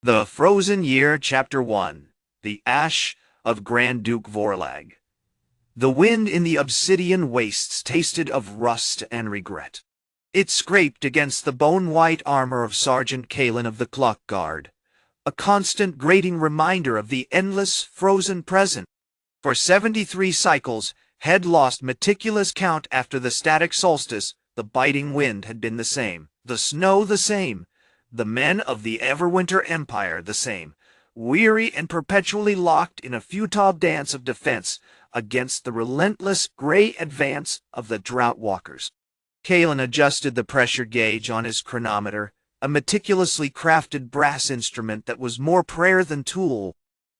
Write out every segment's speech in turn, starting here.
The Frozen Year, Chapter 1. The Ash of Grand Duke Vorlag. The wind in the obsidian wastes tasted of rust and regret. It scraped against the bone-white armor of Sergeant Kalen of the Clock Guard, a constant grating reminder of the endless frozen present. For 73 cycles, had lost meticulous count after the static solstice, the biting wind had been the same, the snow the same, the men of the Everwinter Empire the same, weary and perpetually locked in a futile dance of defense against the relentless gray advance of the Drought-Walkers. Kalen adjusted the pressure gauge on his chronometer, a meticulously crafted brass instrument that was more prayer than tool.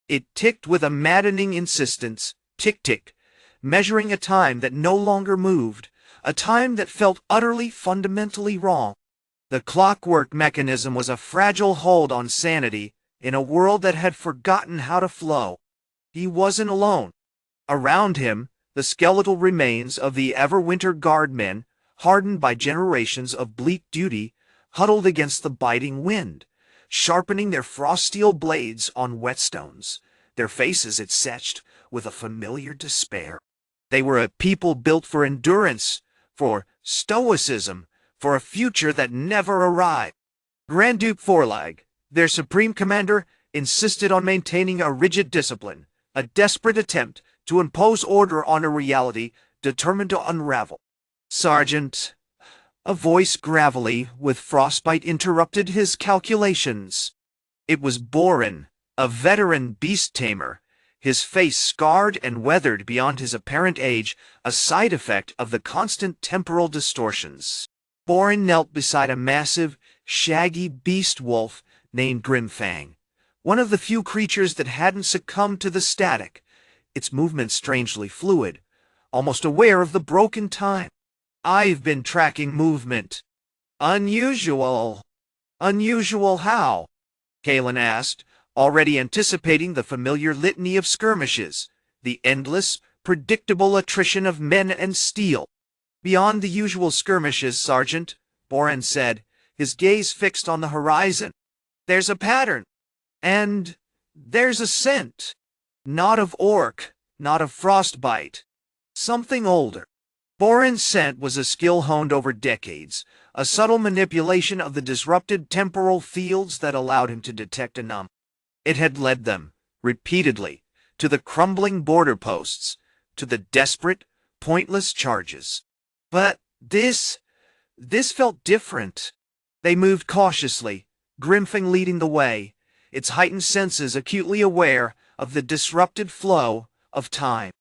It ticked with a maddening insistence, tick-tick, measuring a time that no longer moved, a time that felt utterly, fundamentally wrong. The clockwork mechanism was a fragile hold on sanity in a world that had forgotten how to flow. He wasn't alone. Around him, the skeletal remains of the Everwinter Guardmen, hardened by generations of bleak duty, huddled against the biting wind, sharpening their frost-steel blades on whetstones, their faces etched with a familiar despair. They were a people built for endurance, for stoicism, for a future that never arrived. Grand Duke Vorlag, their supreme commander, insisted on maintaining a rigid discipline, a desperate attempt to impose order on a reality determined to unravel. Sergeant, a voice gravelly with frostbite interrupted his calculations. It was Boren, a veteran beast-tamer, his face scarred and weathered beyond his apparent age, a side effect of the constant temporal distortions. Boren knelt beside a massive, shaggy beast wolf named Grimfang, one of the few creatures that hadn't succumbed to the static, its movements strangely fluid, almost aware of the broken time. "I've been tracking movement." "Unusual." "Unusual how?" Kalen asked, already anticipating the familiar litany of skirmishes, the endless, predictable attrition of men and steel. "Beyond the usual skirmishes, Sergeant," Boren said, his gaze fixed on the horizon. "There's a pattern. And there's a scent. Not of orc, not of frostbite. Something older." Boren's scent was a skill honed over decades, a subtle manipulation of the disrupted temporal fields that allowed him to detect a number. It had led them, repeatedly, to the crumbling border posts, to the desperate, pointless charges. But this felt different. They moved cautiously, Grimfang leading the way, its heightened senses acutely aware of the disrupted flow of time.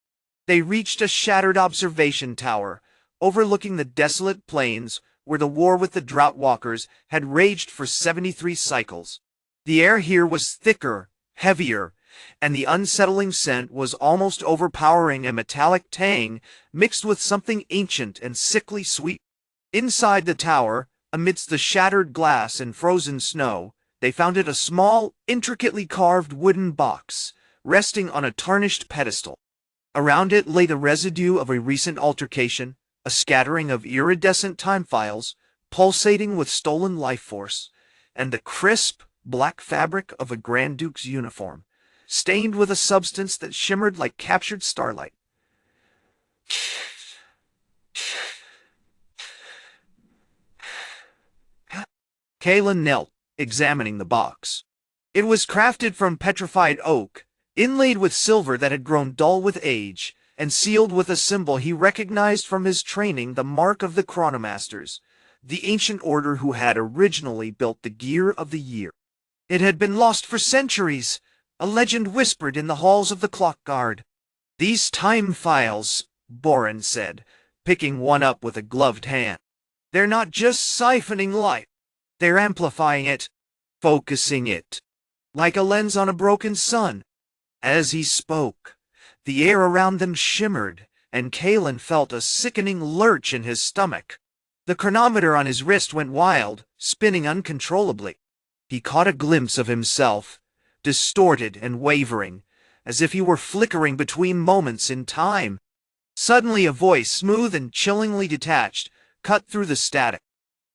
They reached a shattered observation tower, overlooking the desolate plains where the war with the Drought-Walkers had raged for 73 cycles. The air here was thicker, heavier, and the unsettling scent was almost overpowering, a metallic tang mixed with something ancient and sickly sweet. Inside the tower, amidst the shattered glass and frozen snow, they found it a small, intricately carved wooden box, resting on a tarnished pedestal. Around it lay the residue of a recent altercation, a scattering of iridescent time files, pulsating with stolen life force, and the crisp, black fabric of a Grand Duke's uniform, stained with a substance that shimmered like captured starlight. Kalen knelt, examining the box. It was crafted from petrified oak, inlaid with silver that had grown dull with age, and sealed with a symbol he recognized from his training, the mark of the Chronomasters, the ancient order who had originally built the gear of the year. It had been lost for centuries, a legend whispered in the halls of the Clock Guard. "These time files," Boren said, picking one up with a gloved hand. "They're not just siphoning light, they're amplifying it, focusing it, like a lens on a broken sun." As he spoke, the air around them shimmered, and Kalen felt a sickening lurch in his stomach. The chronometer on his wrist went wild, spinning uncontrollably. He caught a glimpse of himself, distorted and wavering, as if he were flickering between moments in time. Suddenly a voice, smooth and chillingly detached, cut through the static.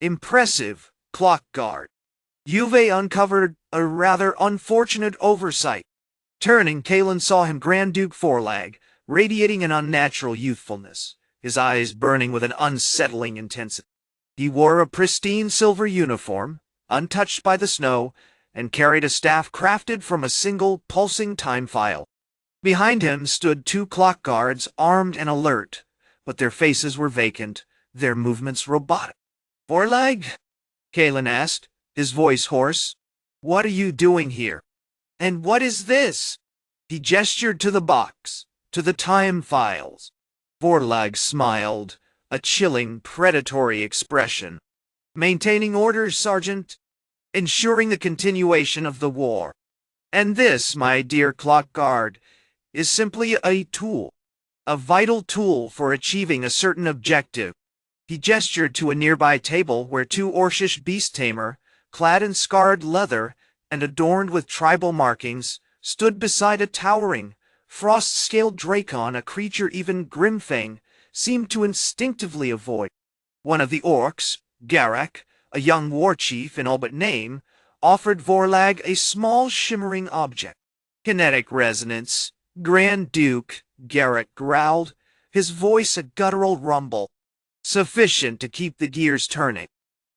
"Impressive, Clock Guard." You've uncovered a rather unfortunate oversight. Turning, Kalen saw him Grand Duke Vorlag, radiating an unnatural youthfulness, his eyes burning with an unsettling intensity. He wore a pristine silver uniform, untouched by the snow, and carried a staff crafted from a single pulsing time file. Behind him stood two clock guards, armed and alert, but their faces were vacant, their movements robotic. "Vorlag?" Kalen asked, his voice hoarse. "What are you doing here? And what is this?" He gestured to the box, to the time files. Vorlag smiled, a chilling, predatory expression. "Maintaining order, Sergeant. Ensuring the continuation of the war. And this, my dear clock guard, is simply a tool. A vital tool for achieving a certain objective." He gestured to a nearby table where two Orcish beast tamer, clad in scarred leather and adorned with tribal markings, stood beside a towering, frost-scaled Dracon, a creature even Grimfang seemed to instinctively avoid. One of the Orcs, Garak, a young warchief in all but name, offered Vorlag a small shimmering object. "Kinetic resonance, Grand Duke," Garak growled, his voice a guttural rumble. "Sufficient to keep the gears turning."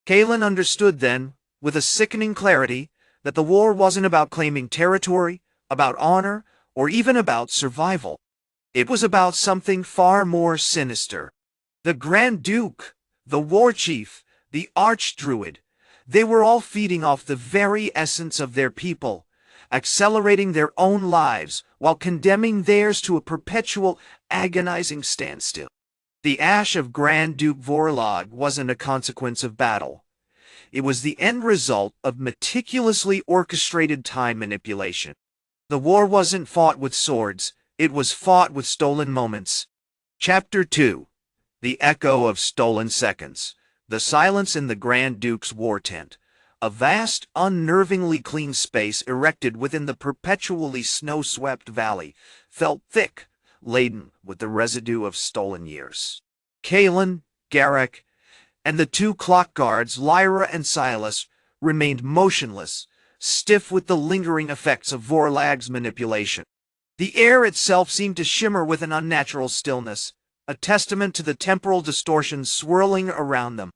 Kalen understood then, with a sickening clarity, that the war wasn't about claiming territory, about honor, or even about survival. It was about something far more sinister. The Grand Duke, the Warchief, the Arch-Druid, they were all feeding off the very essence of their people, accelerating their own lives while condemning theirs to a perpetual, agonizing standstill. The ash of Grand Duke Vorlag wasn't a consequence of battle. It was the end result of meticulously orchestrated time manipulation. The war wasn't fought with swords, it was fought with stolen moments. Chapter 2. The Echo of Stolen Seconds. The silence in the Grand Duke's war tent. A vast, unnervingly clean space erected within the perpetually snow-swept valley, felt thick, laden with the residue of stolen years. Kalen, Garak, and the two clock guards, Lyra and Silas, remained motionless, stiff with the lingering effects of Vorlag's manipulation. The air itself seemed to shimmer with an unnatural stillness, a testament to the temporal distortions swirling around them.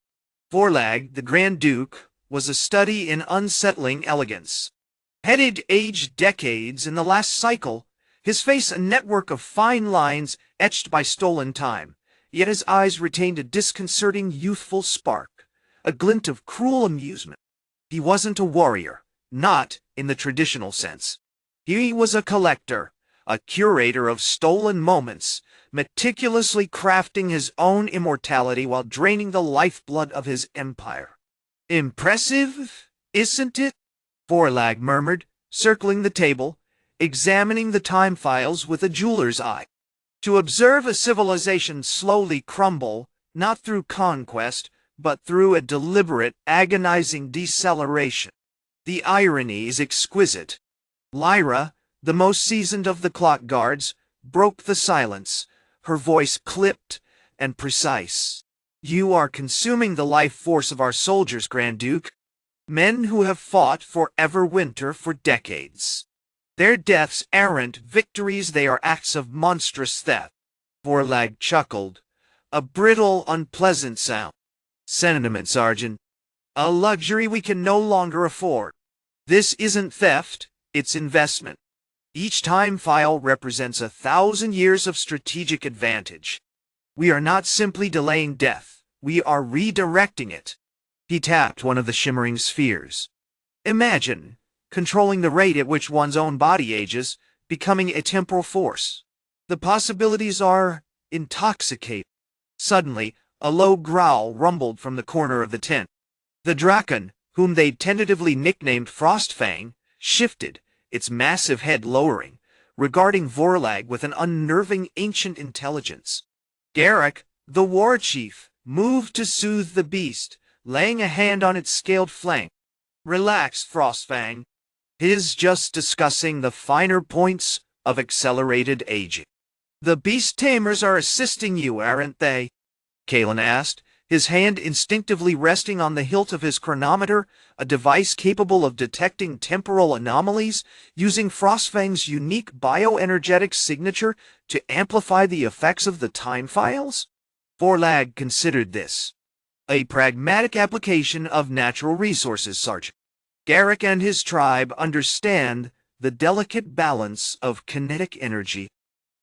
Vorlag, the Grand Duke, was a study in unsettling elegance. Headed aged decades in the last cycle, his face a network of fine lines etched by stolen time, yet his eyes retained a disconcerting youthful spark, a glint of cruel amusement. He wasn't a warrior, not in the traditional sense. He was a collector, a curator of stolen moments, meticulously crafting his own immortality while draining the lifeblood of his empire. "Impressive, isn't it?" Vorlag murmured, circling the table, examining the time files with a jeweler's eye. To observe a civilization slowly crumble, not through conquest, but through a deliberate, agonizing deceleration. The irony is exquisite. Lyra, the most seasoned of the clock guards, broke the silence, her voice clipped and precise. "You are consuming the life force of our soldiers, Grand Duke. Men who have fought for Everwinter for decades. Their deaths aren't victories, they are acts of monstrous theft." Vorlag chuckled, a brittle, unpleasant sound. "Sentiment, Sergeant. A luxury we can no longer afford. This isn't theft, it's investment. Each time file represents 1,000 years of strategic advantage. We are not simply delaying death, we are redirecting it." He tapped one of the shimmering spheres. "Imagine controlling the rate at which one's own body ages, becoming a temporal force. The possibilities are intoxicating." Suddenly, a low growl rumbled from the corner of the tent. The Draken, whom they'd tentatively nicknamed Frostfang, shifted, its massive head lowering, regarding Vorlag with an unnerving ancient intelligence. Garak, the Warchief, moved to soothe the beast, laying a hand on its scaled flank. "Relax, Frostfang. He's just discussing the finer points of accelerated aging." "The beast tamers are assisting you, aren't they?" Kalen asked, his hand instinctively resting on the hilt of his chronometer, a device capable of detecting temporal anomalies, using Frostfang's unique bioenergetic signature to amplify the effects of the time files? Vorlag considered this a pragmatic application of natural resources, Sergeant. Garrick and his tribe understand the delicate balance of kinetic energy.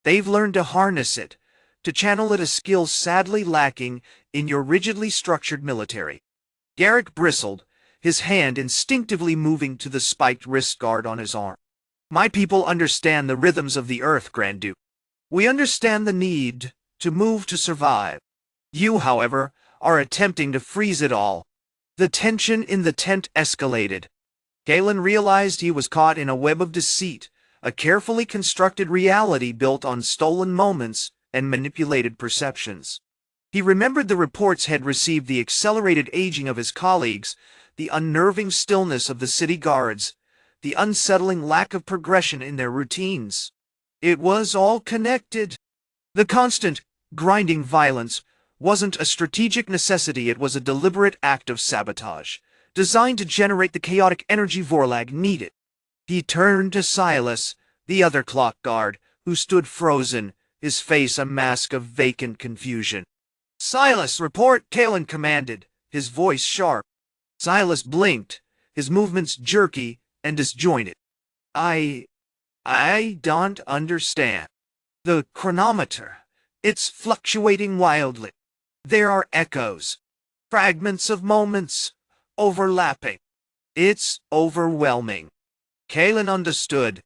They've learned to harness it, to channel it, a skill sadly lacking in your rigidly structured military. Garrick bristled, his hand instinctively moving to the spiked wrist guard on his arm. My people understand the rhythms of the earth, Grand Duke. We understand the need to move to survive. You, however, are attempting to freeze it all. The tension in the tent escalated. Galen realized he was caught in a web of deceit, a carefully constructed reality built on stolen moments and manipulated perceptions. He remembered the reports had received, the accelerated aging of his colleagues, the unnerving stillness of the city guards, the unsettling lack of progression in their routines. It was all connected. The constant, grinding violence wasn't a strategic necessity, it was a deliberate act of sabotage, designed to generate the chaotic energy Vorlag needed. He turned to Silas, the other clock guard, who stood frozen, his face a mask of vacant confusion. "Silas, report," Kalen commanded, his voice sharp. Silas blinked, his movements jerky and disjointed. I don't understand. The chronometer, it's fluctuating wildly. There are echoes, fragments of moments, overlapping. It's overwhelming. Kalen understood.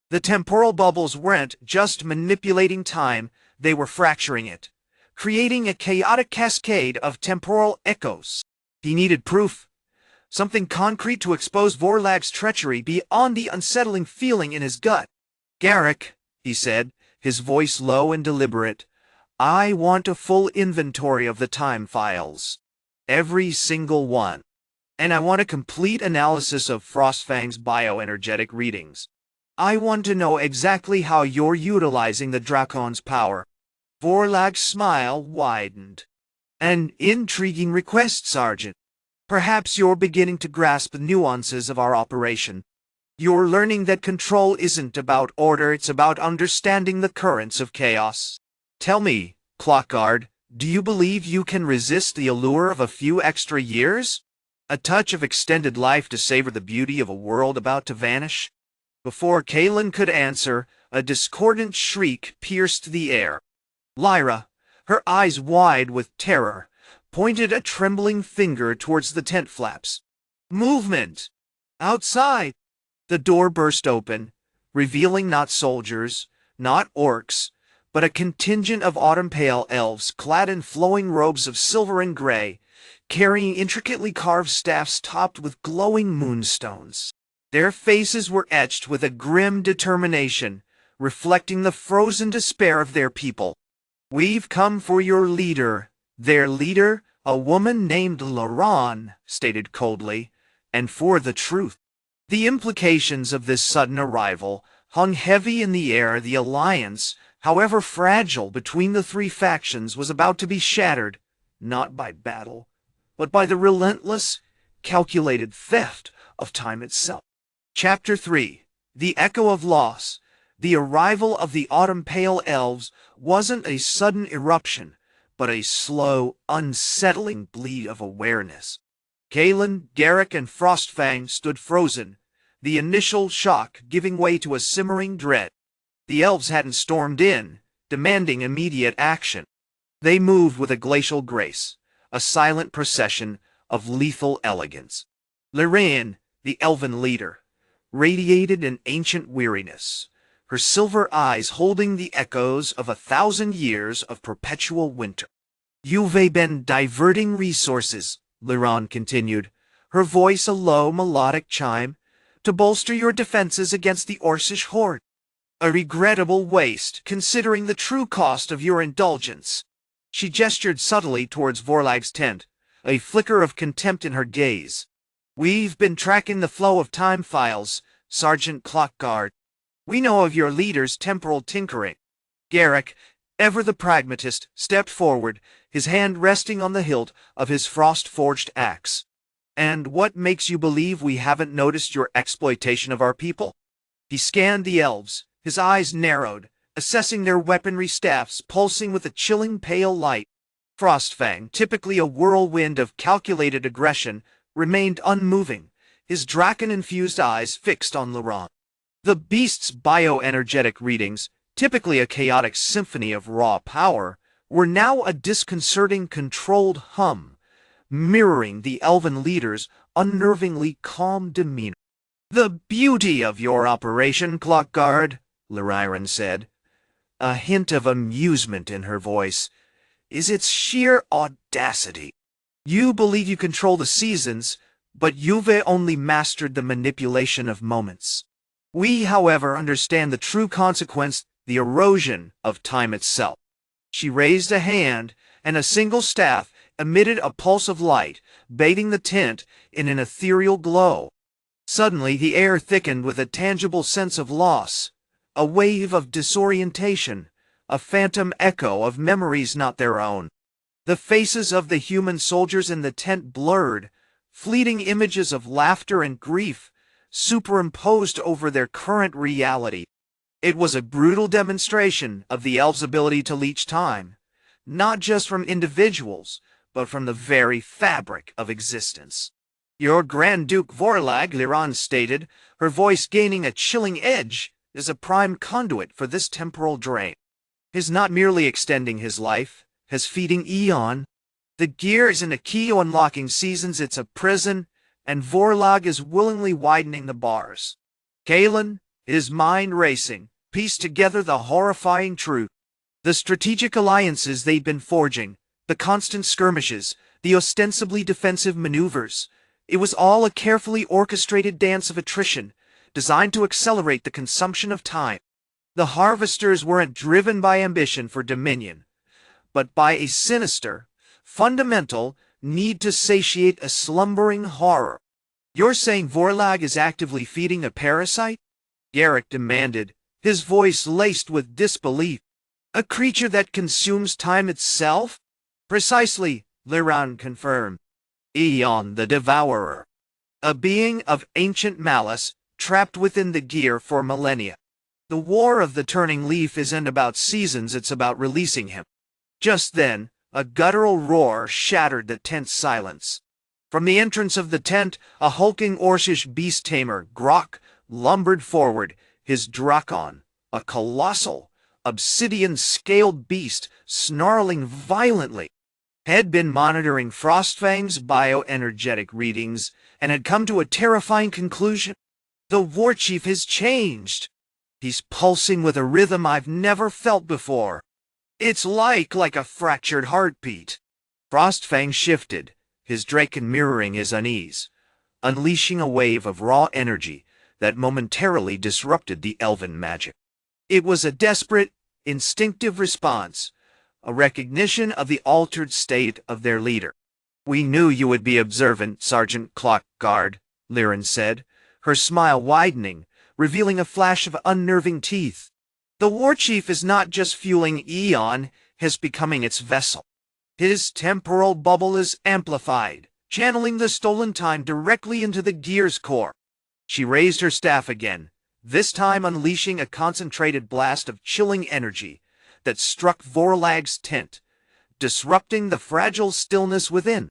The temporal bubbles weren't just manipulating time, they were fracturing it, creating a chaotic cascade of temporal echoes. He needed proof, something concrete to expose Vorlag's treachery beyond the unsettling feeling in his gut. "Garrick," he said, his voice low and deliberate, "I want a full inventory of the time files. Every single one. And I want a complete analysis of Frostfang's bioenergetic readings. I want to know exactly how you're utilizing the Dracon's power." Vorlag's smile widened. "An intriguing request, Sergeant. Perhaps you're beginning to grasp the nuances of our operation. You're learning that control isn't about order, it's about understanding the currents of chaos. Tell me, Clockguard, do you believe you can resist the allure of a few extra years? A touch of extended life to savor the beauty of a world about to vanish?" Before Kalen could answer, a discordant shriek pierced the air. Lyra, her eyes wide with terror, pointed a trembling finger towards the tent flaps. "Movement! Outside!" The door burst open, revealing not soldiers, not orcs, but a contingent of Autumn-Pale Elves clad in flowing robes of silver and gray, carrying intricately carved staffs topped with glowing moonstones. Their faces were etched with a grim determination, reflecting the frozen despair of their people. "We've come for your leader." Their leader, a woman named Laron, stated coldly, "and for the truth." The implications of this sudden arrival hung heavy in the air. The alliance, however fragile between the three factions, was about to be shattered, not by battle, but by the relentless, calculated theft of time itself. Chapter 3. The Echo of Loss. The arrival of the Autumn-Pale Elves wasn't a sudden eruption, but a slow, unsettling bleed of awareness. Kalen, Garrick, and Frostfang stood frozen, the initial shock giving way to a simmering dread. The elves hadn't stormed in, demanding immediate action. They moved with a glacial grace, a silent procession of lethal elegance. Lyrane, the elven leader, radiated an ancient weariness, her silver eyes holding the echoes of 1,000 years of perpetual winter. "You've been diverting resources," Lyron continued, her voice a low melodic chime, "to bolster your defenses against the Orcish horde. A regrettable waste, considering the true cost of your indulgence." She gestured subtly towards Vorlag's tent, a flicker of contempt in her gaze. "We've been tracking the flow of time files, Sergeant Clockguard. We know of your leader's temporal tinkering." Garrick, ever the pragmatist, stepped forward, his hand resting on the hilt of his frost-forged axe. "And what makes you believe we haven't noticed your exploitation of our people?" He scanned the elves, his eyes narrowed, assessing their weaponry staffs pulsing with a chilling pale light. Frostfang, typically a whirlwind of calculated aggression, remained unmoving, his draken-infused eyes fixed on Liran. The beast's bioenergetic readings, typically a chaotic symphony of raw power, were now a disconcerting controlled hum, mirroring the elven leader's unnervingly calm demeanor. "The beauty of your operation, Clockguard," Lyran said, a hint of amusement in her voice, "is its sheer audacity. You believe you control the seasons, but you've only mastered the manipulation of moments. We, however, understand the true consequence, the erosion of time itself." She raised a hand, and a single staff emitted a pulse of light, bathing the tent in an ethereal glow. Suddenly the air thickened with a tangible sense of loss, a wave of disorientation, a phantom echo of memories not their own. The faces of the human soldiers in the tent blurred, fleeting images of laughter and grief superimposed over their current reality. It was a brutal demonstration of the elves' ability to leech time, not just from individuals, but from the very fabric of existence. "Your Grand Duke Vorlag," Liran stated, her voice gaining a chilling edge, "is a prime conduit for this temporal drain. He's not merely extending his life, he's feeding Aeon. The gear isn't a key to unlocking seasons, it's a prison, and Vorlag is willingly widening the bars." Kalen, his mind racing, pieced together the horrifying truth. The strategic alliances they'd been forging, the constant skirmishes, the ostensibly defensive maneuvers, it was all a carefully orchestrated dance of attrition, designed to accelerate the consumption of time. The Harvesters weren't driven by ambition for dominion, but by a sinister, fundamental need to satiate a slumbering horror. "You're saying Vorlag is actively feeding a parasite?" Garrick demanded, his voice laced with disbelief. "A creature that consumes time itself?" "Precisely," Liran confirmed. "Aeon the Devourer. A being of ancient malice, trapped within the gear for millennia. The war of the turning leaf isn't about seasons, it's about releasing him." Just then, a guttural roar shattered the tense silence. From the entrance of the tent, a hulking Orcish beast tamer, Grok, lumbered forward, his drakon, a colossal, obsidian-scaled beast, snarling violently. Had been monitoring Frostfang's bioenergetic readings and had come to a terrifying conclusion. "The Warchief has changed. He's pulsing with a rhythm I've never felt before. It's like a fractured heartbeat." Frostfang shifted, his draken mirroring his unease, unleashing a wave of raw energy that momentarily disrupted the elven magic. It was a desperate, instinctive response, a recognition of the altered state of their leader. "We knew you would be observant, Sergeant Clockguard," Liran said, her smile widening, revealing a flash of unnerving teeth. "The Warchief is not just fueling Aeon, he's becoming its vessel. His temporal bubble is amplified, channeling the stolen time directly into the gear's core." She raised her staff again, this time unleashing a concentrated blast of chilling energy that struck Vorlag's tent, disrupting the fragile stillness within.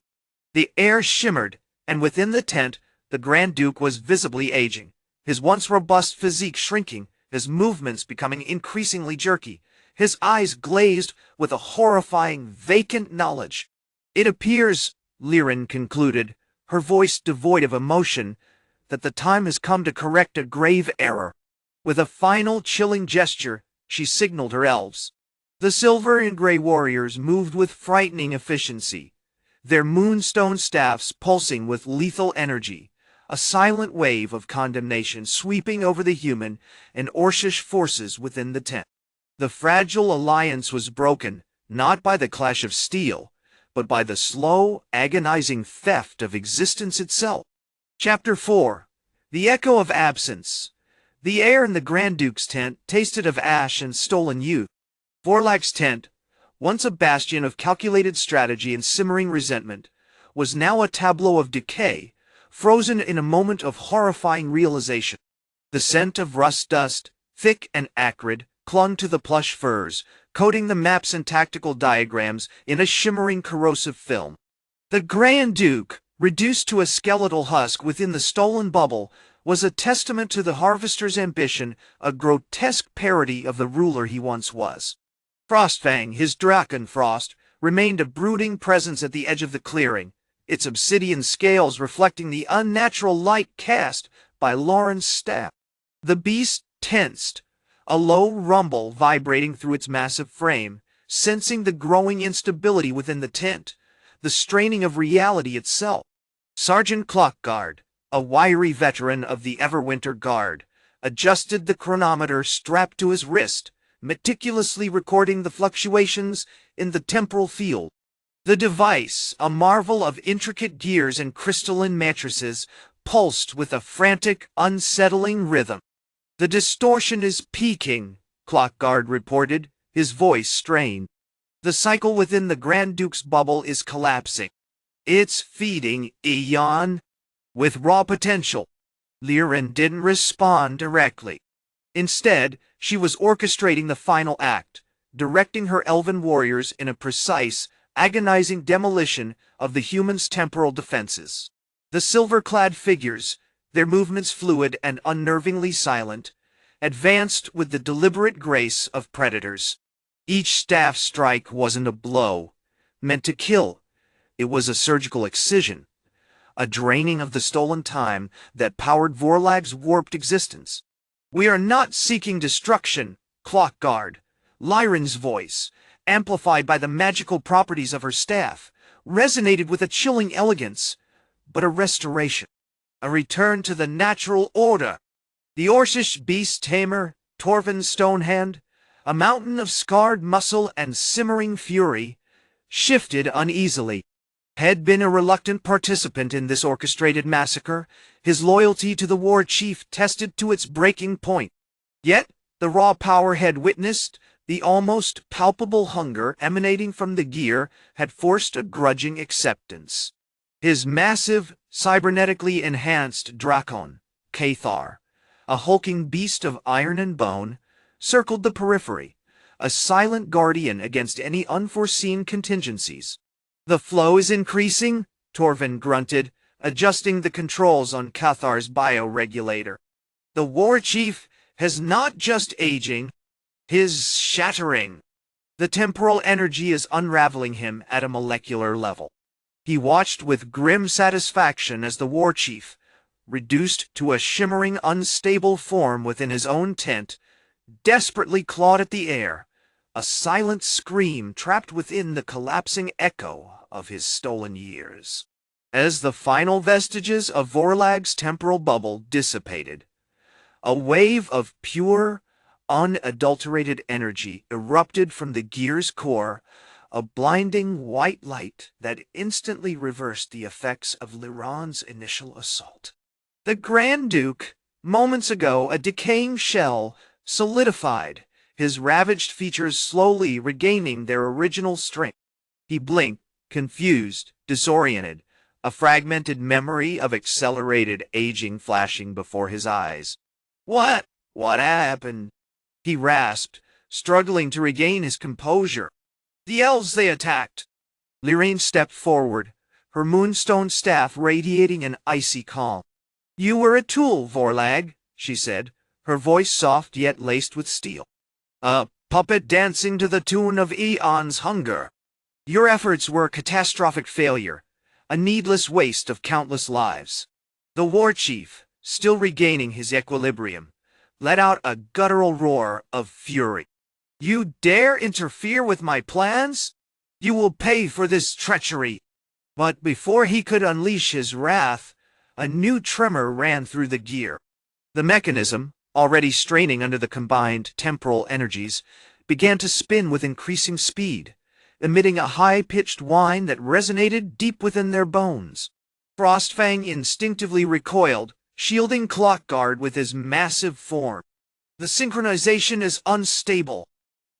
The air shimmered, and within the tent, the Grand Duke was visibly aging, his once robust physique shrinking, his movements becoming increasingly jerky, his eyes glazed with a horrifying, vacant knowledge. "It appears," Liran concluded, her voice devoid of emotion, "that the time has come to correct a grave error." With a final chilling gesture, she signaled her elves. The silver and gray warriors moved with frightening efficiency, their moonstone staffs pulsing with lethal energy, a silent wave of condemnation sweeping over the human and Orcish forces within the tent. The fragile alliance was broken, not by the clash of steel, but by the slow, agonizing theft of existence itself. Chapter 4. The Echo of Absence. The air in the Grand Duke's tent tasted of ash and stolen youth. Vorlag's tent, once a bastion of calculated strategy and simmering resentment, was now a tableau of decay, frozen in a moment of horrifying realization. The scent of rust dust, thick and acrid, clung to the plush furs, coating the maps and tactical diagrams in a shimmering corrosive film. The Grand Duke, reduced to a skeletal husk within the stolen bubble, was a testament to the harvester's ambition, a grotesque parody of the ruler he once was. Frostfang, his Drakenfrost, remained a brooding presence at the edge of the clearing, its obsidian scales reflecting the unnatural light cast by Lauren's staff. The beast tensed, a low rumble vibrating through its massive frame, sensing the growing instability within the tent, the straining of reality itself. Sergeant Clockguard, a wiry veteran of the Everwinter Guard, adjusted the chronometer strapped to his wrist, meticulously recording the fluctuations in the temporal field. The device, a marvel of intricate gears and crystalline matrices, pulsed with a frantic, unsettling rhythm. "The distortion is peaking," Clockguard reported, his voice strained. "The cycle within the Grand Duke's bubble is collapsing. It's feeding Aeon with raw potential." Liren didn't respond directly. Instead, she was orchestrating the final act, directing her elven warriors in a precise, agonizing demolition of the humans' temporal defenses. The silver-clad figures, their movements fluid and unnervingly silent, advanced with the deliberate grace of predators. Each staff strike wasn't a blow, meant to kill. It was a surgical excision, a draining of the stolen time that powered Vorlag's warped existence. "We are not seeking destruction, Clockguard." Liren's voice, amplified by the magical properties of her staff, resonated with a chilling elegance, but a restoration, a return to the natural order. The Orcish beast tamer, Torvin Stonehand, a mountain of scarred muscle and simmering fury, shifted uneasily. Had been a reluctant participant in this orchestrated massacre, his loyalty to the war chief tested to its breaking point. Yet, the raw power had witnessed, the almost palpable hunger emanating from the gear had forced a grudging acceptance. His massive, cybernetically enhanced Drakon, Cathar, a hulking beast of iron and bone, circled the periphery, a silent guardian against any unforeseen contingencies. "The flow is increasing," Torvin grunted, adjusting the controls on Cathar's bioregulator. "The war chief has not just aging, his shattering. The temporal energy is unraveling him at a molecular level." He watched with grim satisfaction as the war chief, reduced to a shimmering, unstable form within his own tent, desperately clawed at the air, a silent scream trapped within the collapsing echo of his stolen years. As the final vestiges of Vorlag's temporal bubble dissipated, a wave of pure, unadulterated energy erupted from the gear's core, a blinding white light that instantly reversed the effects of Liran's initial assault. The Grand Duke, moments ago a decaying shell, solidified, his ravaged features slowly regaining their original strength. He blinked, confused, disoriented, a fragmented memory of accelerated aging flashing before his eyes. What happened?" he rasped, struggling to regain his composure. "The elves they attacked." Liren stepped forward, her moonstone staff radiating an icy calm. "You were a tool, Vorlag," she said, her voice soft yet laced with steel. "A puppet dancing to the tune of Aeon's hunger. Your efforts were a catastrophic failure, a needless waste of countless lives." The war chief, still regaining his equilibrium, let out a guttural roar of fury. "You dare interfere with my plans? You will pay for this treachery." But before he could unleash his wrath, a new tremor ran through the gear. The mechanism, already straining under the combined temporal energies, began to spin with increasing speed, emitting a high-pitched whine that resonated deep within their bones. Frostfang instinctively recoiled, shielding Clockguard with his massive form. "The synchronization is unstable,"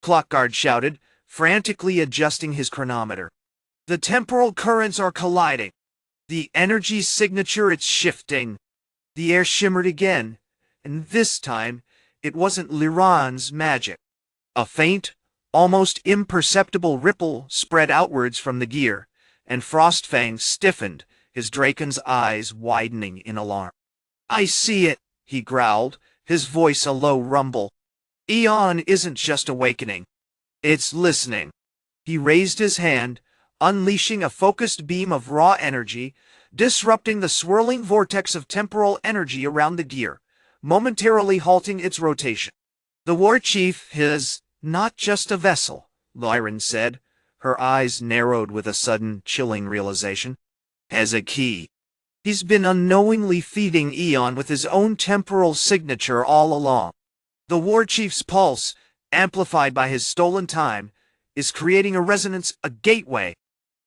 Clockguard shouted, frantically adjusting his chronometer. The temporal currents are colliding. The energy signature is shifting. The air shimmered again, and this time it wasn't Liran's magic. A faint, almost imperceptible ripple spread outwards from the gear, and Frostfang stiffened, his Draken's eyes widening in alarm. "I see it," he growled, his voice a low rumble. "Aeon isn't just awakening. It's listening." He raised his hand, unleashing a focused beam of raw energy, disrupting the swirling vortex of temporal energy around the gear, momentarily halting its rotation. "The Warchief is not just a vessel," Liran said, her eyes narrowed with a sudden, chilling realization. "Has a key. He's been unknowingly feeding Aeon with his own temporal signature all along. The Warchief's pulse, amplified by his stolen time, is creating a resonance, a gateway."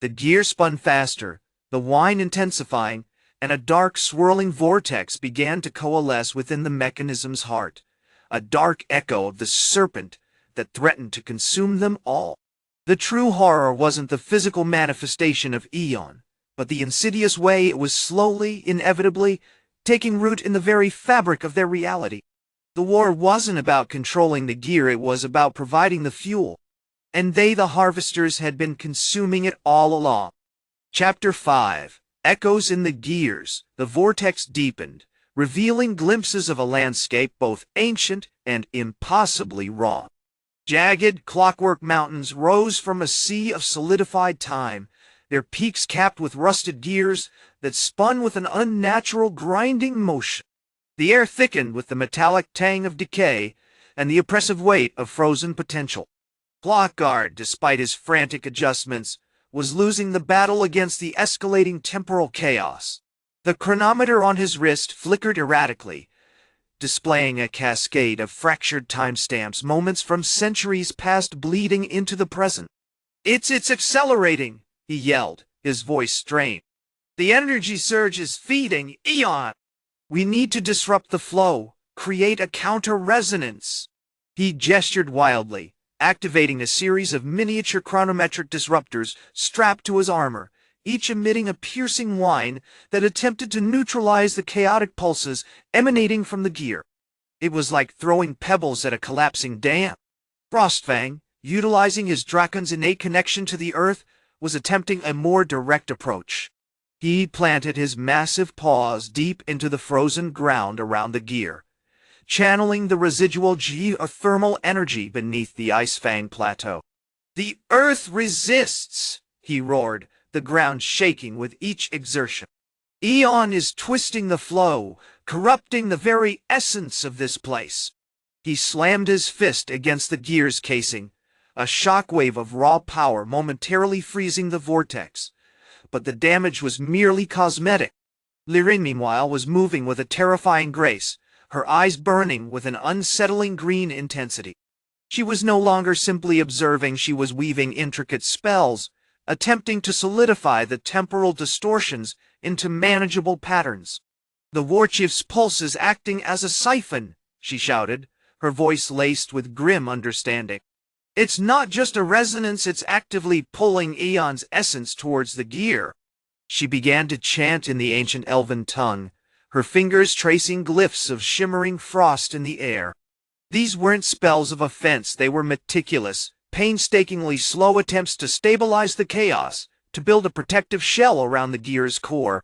The gear spun faster, the whine intensifying, and a dark, swirling vortex began to coalesce within the mechanism's heart, a dark echo of the serpent that threatened to consume them all. The true horror wasn't the physical manifestation of Aeon, but the insidious way it was slowly, inevitably, taking root in the very fabric of their reality. The war wasn't about controlling the gear, it was about providing the fuel. And they, the harvesters, had been consuming it all along. Chapter 5. Echoes in the Gears. The vortex deepened, revealing glimpses of a landscape both ancient and impossibly wrong. Jagged, clockwork mountains rose from a sea of solidified time, their peaks capped with rusted gears that spun with an unnatural grinding motion. The air thickened with the metallic tang of decay and the oppressive weight of frozen potential. Clockguard, despite his frantic adjustments, was losing the battle against the escalating temporal chaos. The chronometer on his wrist flickered erratically, displaying a cascade of fractured timestamps, moments from centuries past bleeding into the present. It's accelerating," he yelled, his voice strained. "The energy surge is feeding Aeon. We need to disrupt the flow, create a counter-resonance." He gestured wildly, activating a series of miniature chronometric disruptors strapped to his armor, each emitting a piercing whine that attempted to neutralize the chaotic pulses emanating from the gear. It was like throwing pebbles at a collapsing dam. Frostfang, utilizing his Draken's innate connection to the earth, was attempting a more direct approach. He planted his massive paws deep into the frozen ground around the gear, channeling the residual geothermal energy beneath the Icefang Plateau. "The earth resists," he roared, the ground shaking with each exertion. "Aeon is twisting the flow, corrupting the very essence of this place." He slammed his fist against the gear's casing, a shockwave of raw power momentarily freezing the vortex. But the damage was merely cosmetic. Liran, meanwhile, was moving with a terrifying grace, her eyes burning with an unsettling green intensity. She was no longer simply observing, she was weaving intricate spells, attempting to solidify the temporal distortions into manageable patterns. "The Warchief's pulse is acting as a siphon," she shouted, her voice laced with grim understanding. "It's not just a resonance, it's actively pulling Aeon's essence towards the gear." She began to chant in the ancient elven tongue, her fingers tracing glyphs of shimmering frost in the air. These weren't spells of offense, they were meticulous, painstakingly slow attempts to stabilize the chaos, to build a protective shell around the gear's core.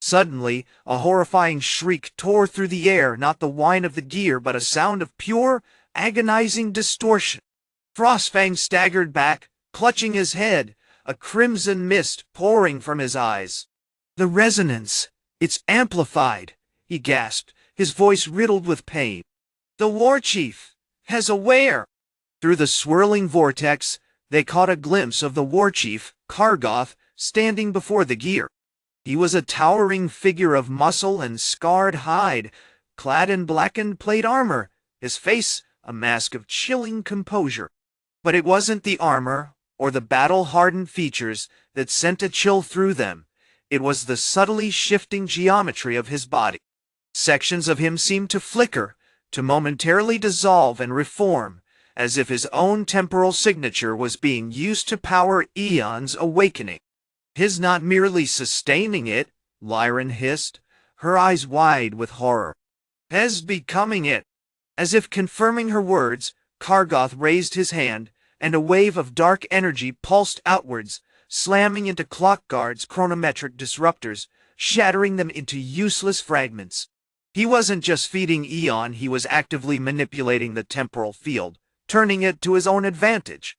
Suddenly, a horrifying shriek tore through the air, not the whine of the gear, but a sound of pure, agonizing distortion. Frostfang staggered back, clutching his head, a crimson mist pouring from his eyes. "The resonance, it's amplified," he gasped, his voice riddled with pain. "The Warchief has aware." Through the swirling vortex, they caught a glimpse of the Warchief, Kargoth, standing before the gear. He was a towering figure of muscle and scarred hide, clad in blackened plate armor, his face a mask of chilling composure. But it wasn't the armor or the battle-hardened features that sent a chill through them. It was the subtly shifting geometry of his body. Sections of him seemed to flicker, to momentarily dissolve and reform, as if his own temporal signature was being used to power Aeon's awakening. His not merely sustaining it, Lyran hissed, her eyes wide with horror. His becoming it. As if confirming her words, Kargoth raised his hand, and a wave of dark energy pulsed outwards, slamming into Clockguard's chronometric disruptors, shattering them into useless fragments. He wasn't just feeding Aeon, he was actively manipulating the temporal field, turning it to his own advantage.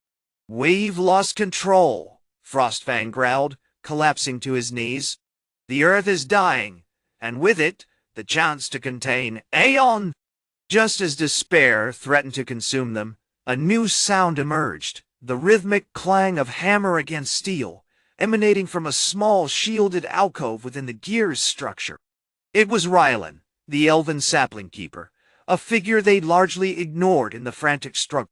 "We've lost control," Frostfang growled, collapsing to his knees. "The earth is dying, and with it, the chance to contain Aeon." Just as despair threatened to consume them, a new sound emerged, the rhythmic clang of hammer against steel, emanating from a small shielded alcove within the gear's structure. It was Rylan, the elven sapling keeper, a figure they'd largely ignored in the frantic struggle.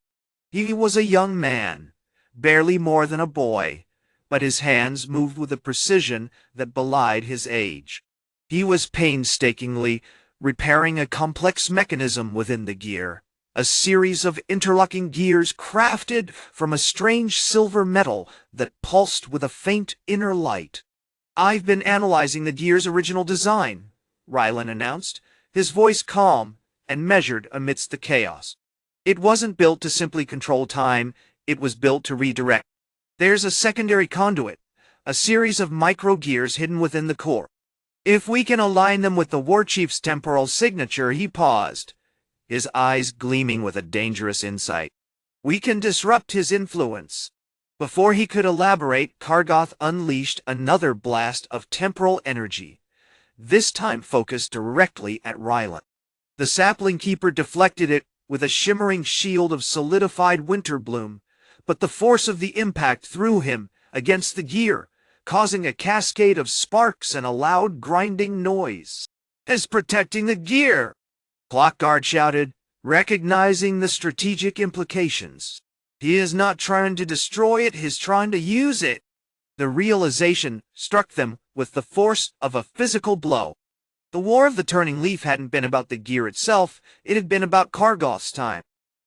He was a young man, barely more than a boy, but his hands moved with a precision that belied his age. He was painstakingly repairing a complex mechanism within the gear, a series of interlocking gears crafted from a strange silver metal that pulsed with a faint inner light. "I've been analyzing the gear's original design," Rylan announced, his voice calm and measured amidst the chaos. "It wasn't built to simply control time, it was built to redirect. There's a secondary conduit, a series of micro-gears hidden within the core. If we can align them with the Warchief's temporal signature," he paused, his eyes gleaming with a dangerous insight, "we can disrupt his influence." Before he could elaborate, Kargoth unleashed another blast of temporal energy, this time focused directly at Rylan. The sapling keeper deflected it with a shimmering shield of solidified winter bloom, but the force of the impact threw him against the gear, causing a cascade of sparks and a loud grinding noise. "Is protecting the gear!" Clockguard shouted, recognizing the strategic implications. "He is not trying to destroy it, he's trying to use it." The realization struck them with the force of a physical blow. The War of the Turning Leaf hadn't been about the gear itself, it had been about Kargoth's time.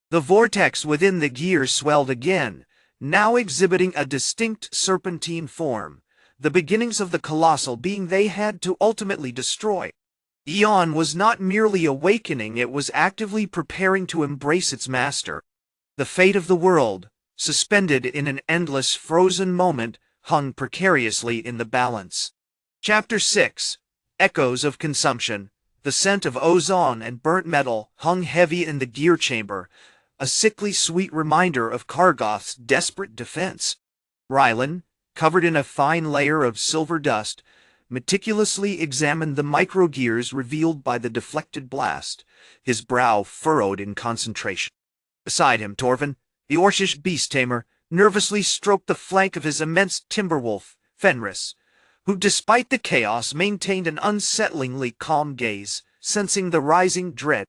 The vortex within the gear swelled again, now exhibiting a distinct serpentine form, the beginnings of the colossal being they had to ultimately destroy. Aeon was not merely awakening, it was actively preparing to embrace its master. The fate of the world, suspended in an endless frozen moment, hung precariously in the balance. Chapter 6. Echoes of Consumption. The scent of ozone and burnt metal hung heavy in the gear chamber, a sickly sweet reminder of Kargoth's desperate defense. Rylan, covered in a fine layer of silver dust, meticulously examined the micro-gears revealed by the deflected blast, his brow furrowed in concentration. Beside him, Torvin, the Orcish beast-tamer, nervously stroked the flank of his immense timberwolf, Fenris, who despite the chaos maintained an unsettlingly calm gaze, sensing the rising dread.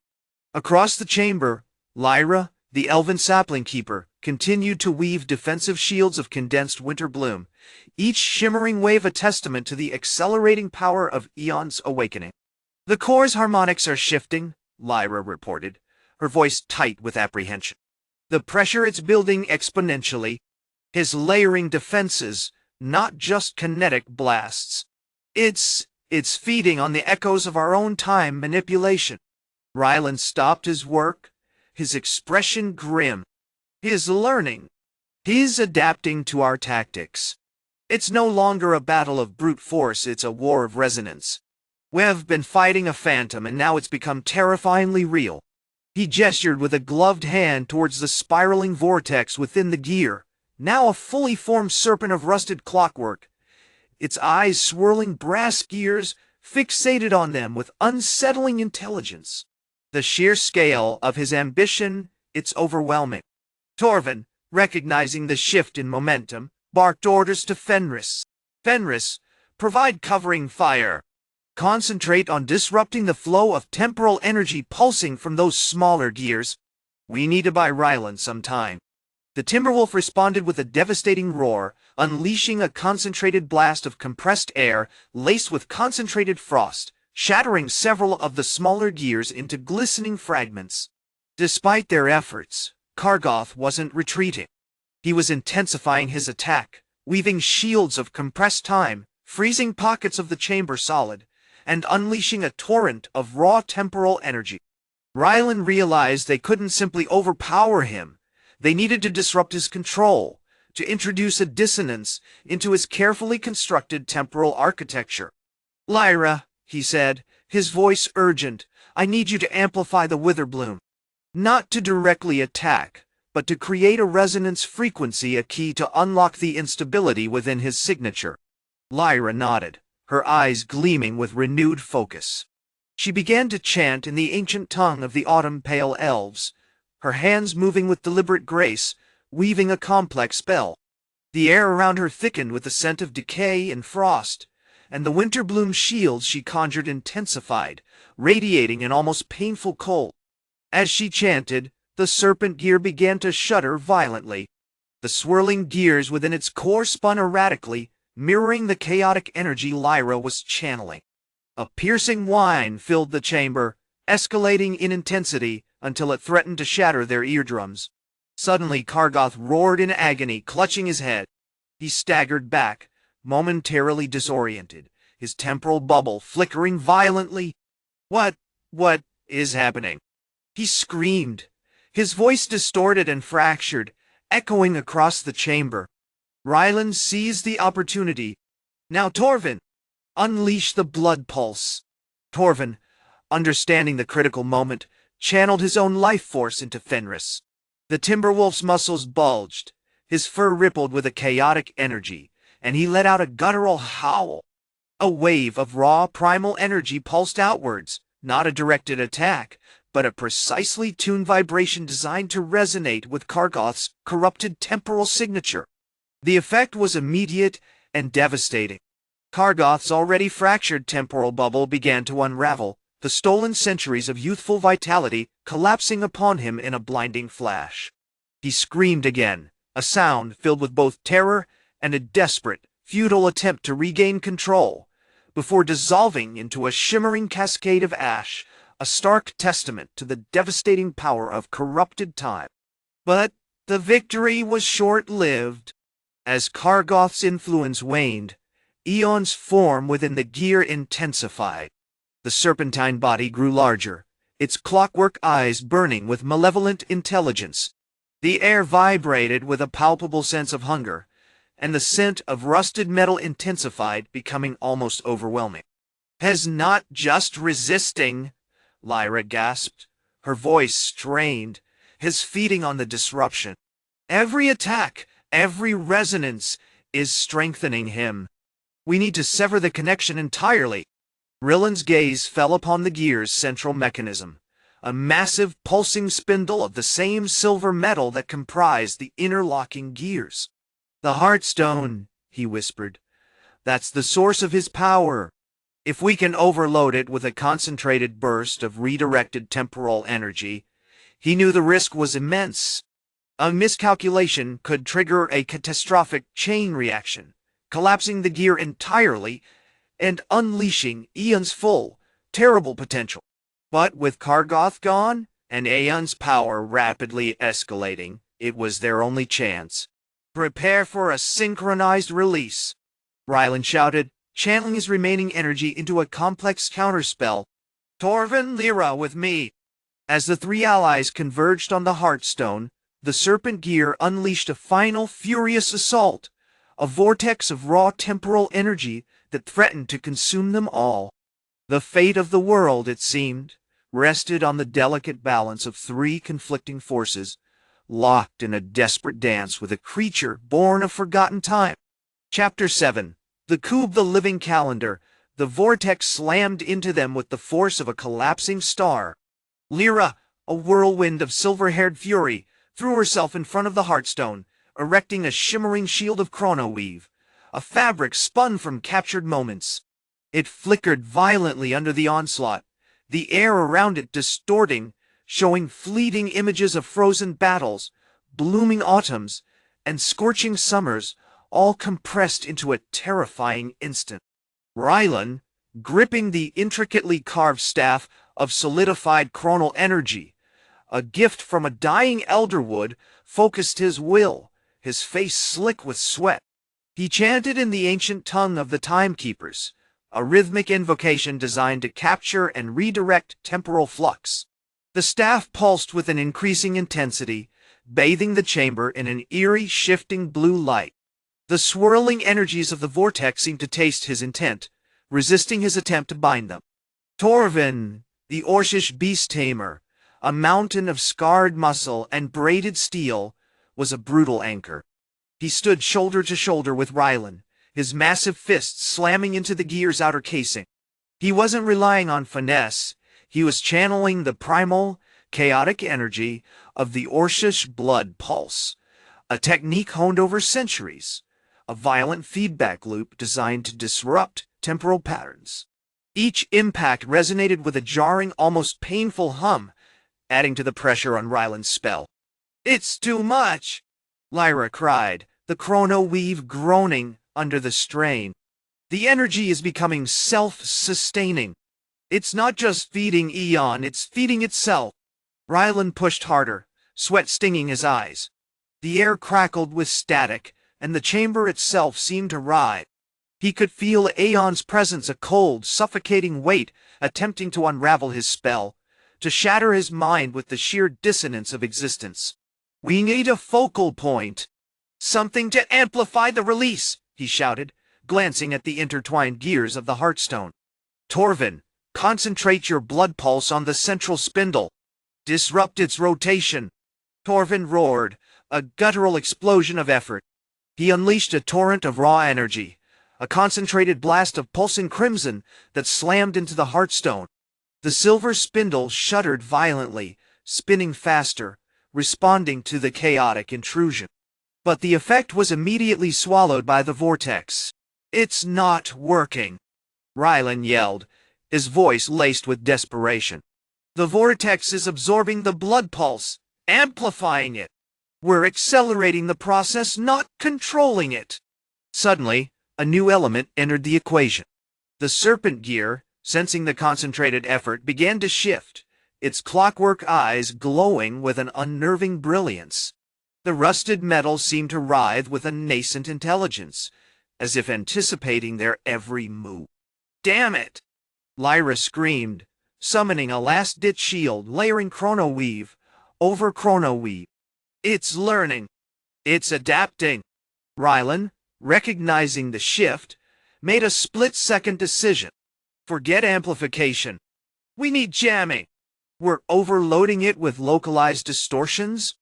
Across the chamber, Lyra, the elven sapling keeper, continued to weave defensive shields of condensed winter bloom, each shimmering wave a testament to the accelerating power of Aeon's awakening. "The core's harmonics are shifting," Lyra reported, her voice tight with apprehension. "The pressure it's building exponentially. His layering defenses, not just kinetic blasts. It's feeding on the echoes of our own time manipulation." Rylan stopped his work, his expression grim. "He's learning. He's adapting to our tactics. It's no longer a battle of brute force, it's a war of resonance. We've been fighting a phantom and now it's become terrifyingly real." He gestured with a gloved hand towards the spiraling vortex within the gear, now a fully formed serpent of rusted clockwork, its eyes swirling brass gears fixated on them with unsettling intelligence. The sheer scale of his ambition, it's overwhelming. Torvin, recognizing the shift in momentum, barked orders to Fenris. "Fenris, provide covering fire. Concentrate on disrupting the flow of temporal energy pulsing from those smaller gears. We need to buy Rylan some time." The Timberwolf responded with a devastating roar, unleashing a concentrated blast of compressed air laced with concentrated frost, shattering several of the smaller gears into glistening fragments. Despite their efforts, Kargoth wasn't retreating. He was intensifying his attack, weaving shields of compressed time, freezing pockets of the chamber solid, and unleashing a torrent of raw temporal energy. Rylan realized they couldn't simply overpower him. They needed to disrupt his control, to introduce a dissonance into his carefully constructed temporal architecture. "Lyra," he said, his voice urgent, "I need you to amplify the Witherbloom. Not to directly attack, but to create a resonance frequency, a key to unlock the instability within his signature." Lyra nodded, her eyes gleaming with renewed focus. She began to chant in the ancient tongue of the Autumn-Pale Elves, her hands moving with deliberate grace, weaving a complex spell. The air around her thickened with the scent of decay and frost, and the Winterbloom shields she conjured intensified, radiating an almost painful cold. As she chanted, the serpent gear began to shudder violently. The swirling gears within its core spun erratically, mirroring the chaotic energy Lyra was channeling. A piercing whine filled the chamber, escalating in intensity until it threatened to shatter their eardrums. Suddenly Kargoth roared in agony, clutching his head. He staggered back, momentarily disoriented, his temporal bubble flickering violently. What is happening?" he screamed, his voice distorted and fractured, echoing across the chamber. Rylan seized the opportunity. "Now, Torvin, unleash the blood pulse." Torvin, understanding the critical moment, channeled his own life force into Fenris. The Timberwolf's muscles bulged, his fur rippled with a chaotic energy, and he let out a guttural howl. A wave of raw primal energy pulsed outwards, not a directed attack, but a precisely tuned vibration designed to resonate with Kargoth's corrupted temporal signature. The effect was immediate and devastating. Kargoth's already fractured temporal bubble began to unravel, the stolen centuries of youthful vitality collapsing upon him in a blinding flash. He screamed again, a sound filled with both terror and a desperate, futile attempt to regain control, before dissolving into a shimmering cascade of ash, a stark testament to the devastating power of corrupted time. But the victory was short-lived. As Kargoth's influence waned, Aeon's form within the gear intensified. The serpentine body grew larger, its clockwork eyes burning with malevolent intelligence. The air vibrated with a palpable sense of hunger, and the scent of rusted metal intensified, becoming almost overwhelming. "Has not just resisting," Lyra gasped, her voice strained, his feeding on the disruption. "Every attack, every resonance is strengthening him. We need to sever the connection entirely." Rylan's gaze fell upon the gear's central mechanism, a massive pulsing spindle of the same silver metal that comprised the interlocking gears. "The Heartstone," he whispered. "That's the source of his power. If we can overload it with a concentrated burst of redirected temporal energy," he knew the risk was immense. A miscalculation could trigger a catastrophic chain reaction, collapsing the gear entirely and unleashing Aeon's full, terrible potential. But with Kargoth gone, and Aeon's power rapidly escalating, it was their only chance. "Prepare for a synchronized release," Rylan shouted, channeling his remaining energy into a complex counterspell. "Torvin, Lyra, with me." As the three allies converged on the Heartstone, the serpent gear unleashed a final furious assault, a vortex of raw temporal energy that threatened to consume them all. The fate of the world, it seemed, rested on the delicate balance of three conflicting forces, locked in a desperate dance with a creature born of forgotten time. Chapter 7. The Cube, the Living Calendar. The vortex slammed into them with the force of a collapsing star. Lyra, a whirlwind of silver-haired fury, threw herself in front of the Heartstone, erecting a shimmering shield of chrono-weave, a fabric spun from captured moments. It flickered violently under the onslaught, the air around it distorting, showing fleeting images of frozen battles, blooming autumns, and scorching summers, all compressed into a terrifying instant. Rylan, gripping the intricately carved staff of solidified chronal energy, A gift from a dying elderwood focused his will, his face slick with sweat. He chanted in the ancient tongue of the Timekeepers, a rhythmic invocation designed to capture and redirect temporal flux. The staff pulsed with an increasing intensity, bathing the chamber in an eerie, shifting blue light. The swirling energies of the vortex seemed to taste his intent, resisting his attempt to bind them. Torvin, the Orcish beast-tamer, a mountain of scarred muscle and braided steel, was a brutal anchor. He stood shoulder to shoulder with Rylan, his massive fists slamming into the gear's outer casing. He wasn't relying on finesse, he was channeling the primal, chaotic energy of the Orcish blood pulse, a technique honed over centuries, a violent feedback loop designed to disrupt temporal patterns. Each impact resonated with a jarring, almost painful hum, adding to the pressure on Rylan's spell. "It's too much!" Lyra cried, the chrono weave groaning under the strain. "The energy is becoming self-sustaining. It's not just feeding Aeon, it's feeding itself." Rylan pushed harder, sweat stinging his eyes. The air crackled with static, and the chamber itself seemed to writhe. He could feel Aeon's presence, a cold, suffocating weight, attempting to unravel his spell, to shatter his mind with the sheer dissonance of existence. "We need a focal point. Something to amplify the release," he shouted, glancing at the intertwined gears of the Heartstone. "Torvin, concentrate your blood pulse on the central spindle. Disrupt its rotation." Torvin roared, a guttural explosion of effort. He unleashed a torrent of raw energy, a concentrated blast of pulsing crimson that slammed into the Heartstone. The silver spindle shuddered violently, spinning faster, responding to the chaotic intrusion. But the effect was immediately swallowed by the vortex. "It's not working," Rylan yelled, his voice laced with desperation. "The vortex is absorbing the blood pulse, amplifying it. We're accelerating the process, not controlling it." Suddenly, a new element entered the equation. The serpent gear, sensing the concentrated effort, began to shift, its clockwork eyes glowing with an unnerving brilliance. The rusted metal seemed to writhe with a nascent intelligence, as if anticipating their every move. "Damn it!" Lyra screamed, summoning a last-ditch shield, layering chrono weave over chrono weave. "It's learning. It's adapting." Rylan, recognizing the shift, made a split-second decision. "Forget amplification. We need jamming. We're overloading it with localized distortions.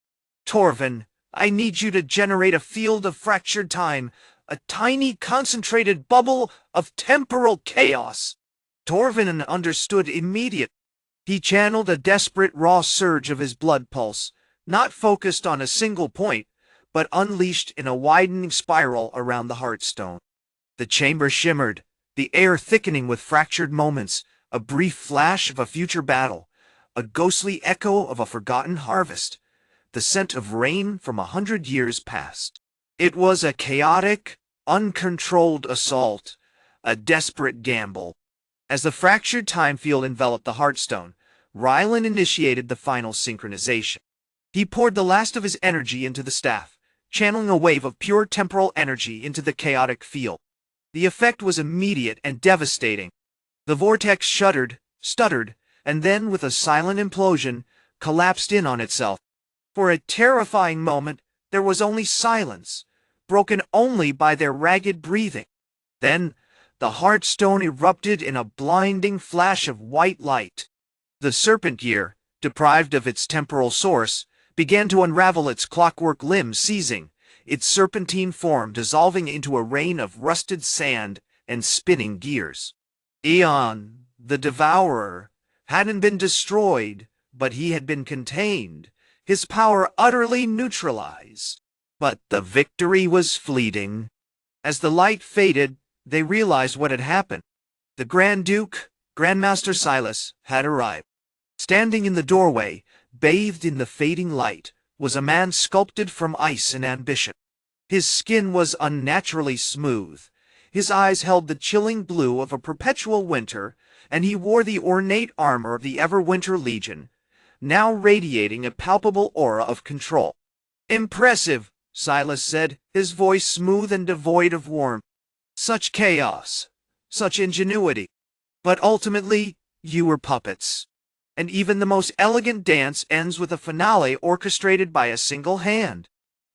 Torvin, I need you to generate a field of fractured time, a tiny concentrated bubble of temporal chaos." Torvin understood immediately. He channeled a desperate raw surge of his blood pulse, not focused on a single point, but unleashed in a widening spiral around the Heartstone. The chamber shimmered, the air thickening with fractured moments, a brief flash of a future battle, a ghostly echo of a forgotten harvest, the scent of rain from 100 years past. It was a chaotic, uncontrolled assault, a desperate gamble. As the fractured time field enveloped the Heartstone, Rylan initiated the final synchronization. He poured the last of his energy into the staff, channeling a wave of pure temporal energy into the chaotic field. The effect was immediate and devastating. The vortex shuddered, stuttered, and then, with a silent implosion, collapsed in on itself. For a terrifying moment, there was only silence, broken only by their ragged breathing. Then, the Heartstone erupted in a blinding flash of white light. The serpent gear, deprived of its temporal source, began to unravel, its clockwork limbs seizing, its serpentine form dissolving into a rain of rusted sand and spinning gears. Aeon, the Devourer, hadn't been destroyed, but he had been contained, his power utterly neutralized. But the victory was fleeting. As the light faded, they realized what had happened. The Grand Duke, Grandmaster Silas, had arrived. Standing in the doorway, bathed in the fading light, was a man sculpted from ice and ambition. His skin was unnaturally smooth, his eyes held the chilling blue of a perpetual winter, and he wore the ornate armor of the Everwinter Legion, now radiating a palpable aura of control. "Impressive," Silas said, his voice smooth and devoid of warmth. "Such chaos, such ingenuity. But ultimately, you were puppets. And even the most elegant dance ends with a finale orchestrated by a single hand."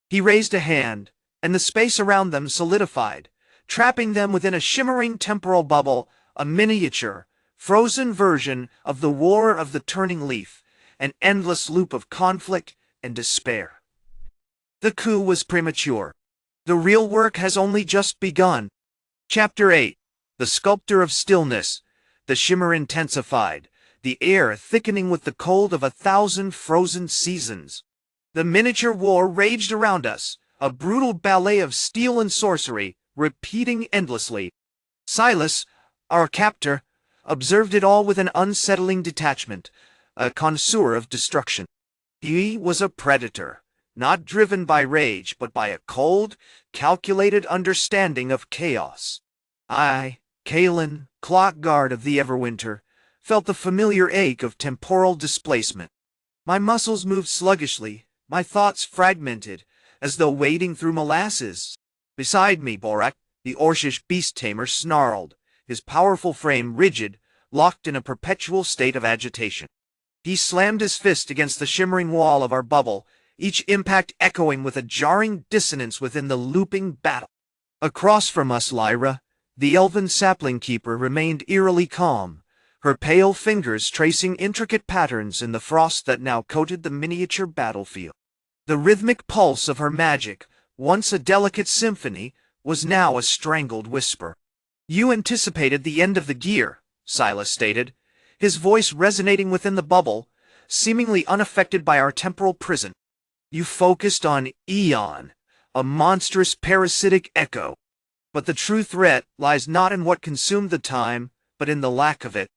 He raised a hand, and the space around them solidified, trapping them within a shimmering temporal bubble, a miniature, frozen version of the War of the Turning Leaf, an endless loop of conflict and despair. The coup was premature. The real work has only just begun. Chapter 8. The Sculptor of Stillness. The shimmer intensified, the air thickening with the cold of 1,000 frozen seasons. The miniature war raged around us, a brutal ballet of steel and sorcery, repeating endlessly. Silas, our captor, observed it all with an unsettling detachment, a connoisseur of destruction. He was a predator, not driven by rage, but by a cold, calculated understanding of chaos. I, Kalen, clock guard of the Everwinter, felt the familiar ache of temporal displacement. My muscles moved sluggishly, my thoughts fragmented, as though wading through molasses. Beside me, Borak, the Orcish beast-tamer, snarled, his powerful frame rigid, locked in a perpetual state of agitation. He slammed his fist against the shimmering wall of our bubble, each impact echoing with a jarring dissonance within the looping battle. Across from us, Lyra, the elven sapling keeper, remained eerily calm, her pale fingers tracing intricate patterns in the frost that now coated the miniature battlefield. The rhythmic pulse of her magic, once a delicate symphony, was now a strangled whisper. "You anticipated the end of the gear," Silas stated, his voice resonating within the bubble, seemingly unaffected by our temporal prison. "You focused on Aeon, a monstrous parasitic echo. But the true threat lies not in what consumed the time, but in the lack of it."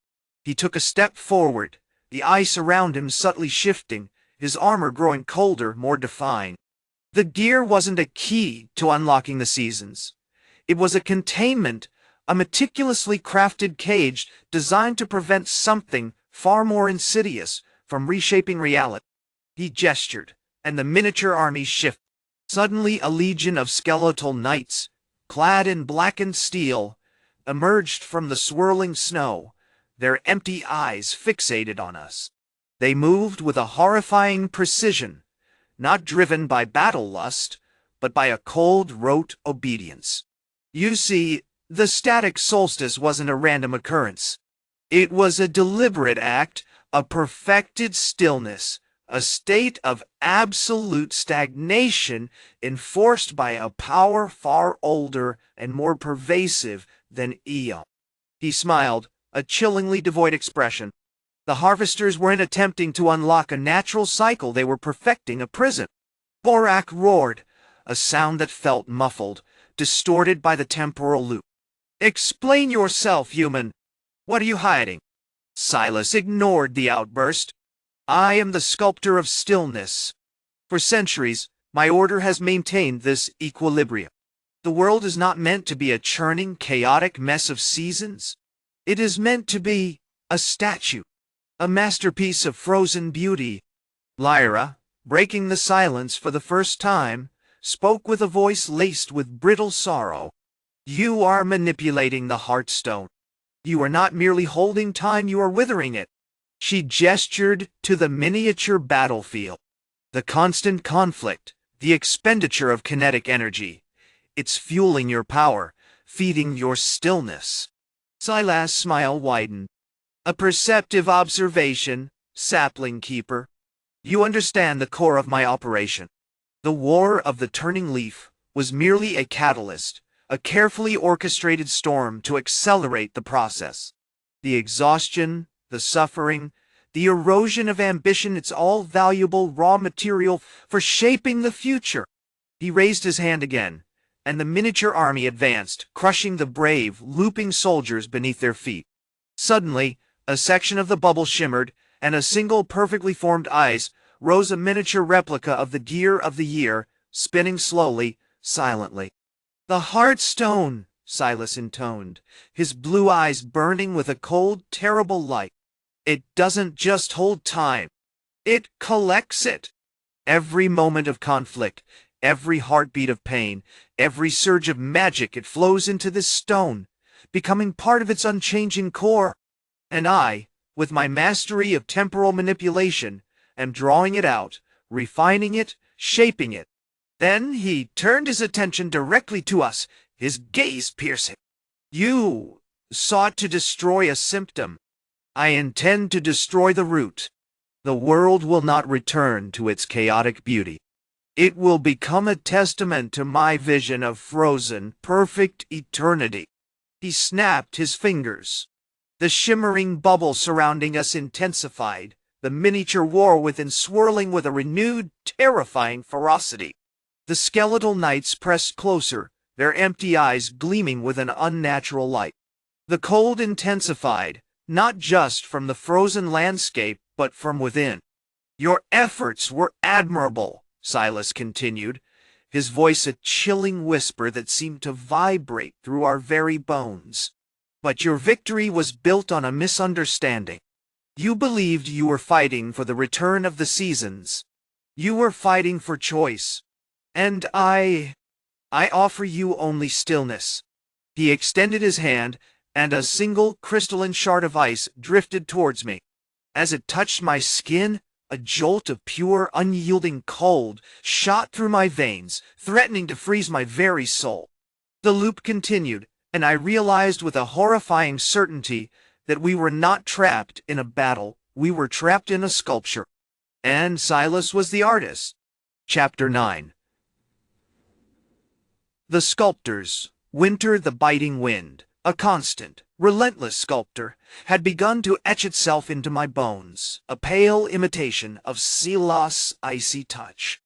He took a step forward, the ice around him subtly shifting, his armor growing colder, more defying. The gear wasn't a key to unlocking the seasons. It was a containment, a meticulously crafted cage designed to prevent something far more insidious from reshaping reality. He gestured, and the miniature army shifted. Suddenly a legion of skeletal knights, clad in blackened steel, emerged from the swirling snow, their empty eyes fixated on us. They moved with a horrifying precision, not driven by battle lust, but by a cold, rote obedience. You see, the static solstice wasn't a random occurrence. It was a deliberate act, a perfected stillness, a state of absolute stagnation enforced by a power far older and more pervasive than Aeon. He smiled, a chillingly devoid expression. The harvesters weren't attempting to unlock a natural cycle, they were perfecting a prison. Borak roared, a sound that felt muffled, distorted by the temporal loop. "Explain yourself, human. What are you hiding?" Silas ignored the outburst. "I am the sculptor of stillness. For centuries, my order has maintained this equilibrium. The world is not meant to be a churning, chaotic mess of seasons. It is meant to be a statue, a masterpiece of frozen beauty." Lyra, breaking the silence for the first time, spoke with a voice laced with brittle sorrow. "You are manipulating the Heartstone. You are not merely holding time, you are withering it." She gestured to the miniature battlefield. "The constant conflict, the expenditure of kinetic energy. It's fueling your power, feeding your stillness." Silas' smile widened. "A perceptive observation, sapling keeper. You understand the core of my operation. The War of the Turning Leaf was merely a catalyst, a carefully orchestrated storm to accelerate the process. The exhaustion, the suffering, the erosion of ambition, it's all valuable raw material for shaping the future." He raised his hand again, and the miniature army advanced, crushing the brave, looping soldiers beneath their feet. Suddenly, a section of the bubble shimmered, and a single perfectly formed ice rose, a miniature replica of the gear of the year, spinning slowly, silently. "The Heartstone," Silas intoned, his blue eyes burning with a cold, terrible light. "It doesn't just hold time. It collects it. Every moment of conflict, every heartbeat of pain, every surge of magic, it flows into this stone, becoming part of its unchanging core. And I, with my mastery of temporal manipulation, am drawing it out, refining it, shaping it. Then he turned his attention directly to us, his gaze piercing. You sought to destroy a symptom. I intend to destroy the root. The world will not return to its chaotic beauty. It will become a testament to my vision of frozen, perfect eternity. He snapped his fingers. The shimmering bubble surrounding us intensified, the miniature war within swirling with a renewed, terrifying ferocity. The skeletal knights pressed closer, their empty eyes gleaming with an unnatural light. The cold intensified, not just from the frozen landscape, but from within. Your efforts were admirable, Silas continued, his voice a chilling whisper that seemed to vibrate through our very bones. But your victory was built on a misunderstanding. You believed you were fighting for the return of the seasons. You were fighting for choice. And I offer you only stillness. He extended his hand, and a single crystalline shard of ice drifted towards me. As it touched my skin, a jolt of pure, unyielding cold shot through my veins, threatening to freeze my very soul. The loop continued, and I realized with a horrifying certainty that we were not trapped in a battle, we were trapped in a sculpture. And Silas was the artist. Chapter 9. The sculptors, Winter the Biting Wind, a constant, relentless sculptor, had begun to etch itself into my bones, a pale imitation of Silas' icy touch.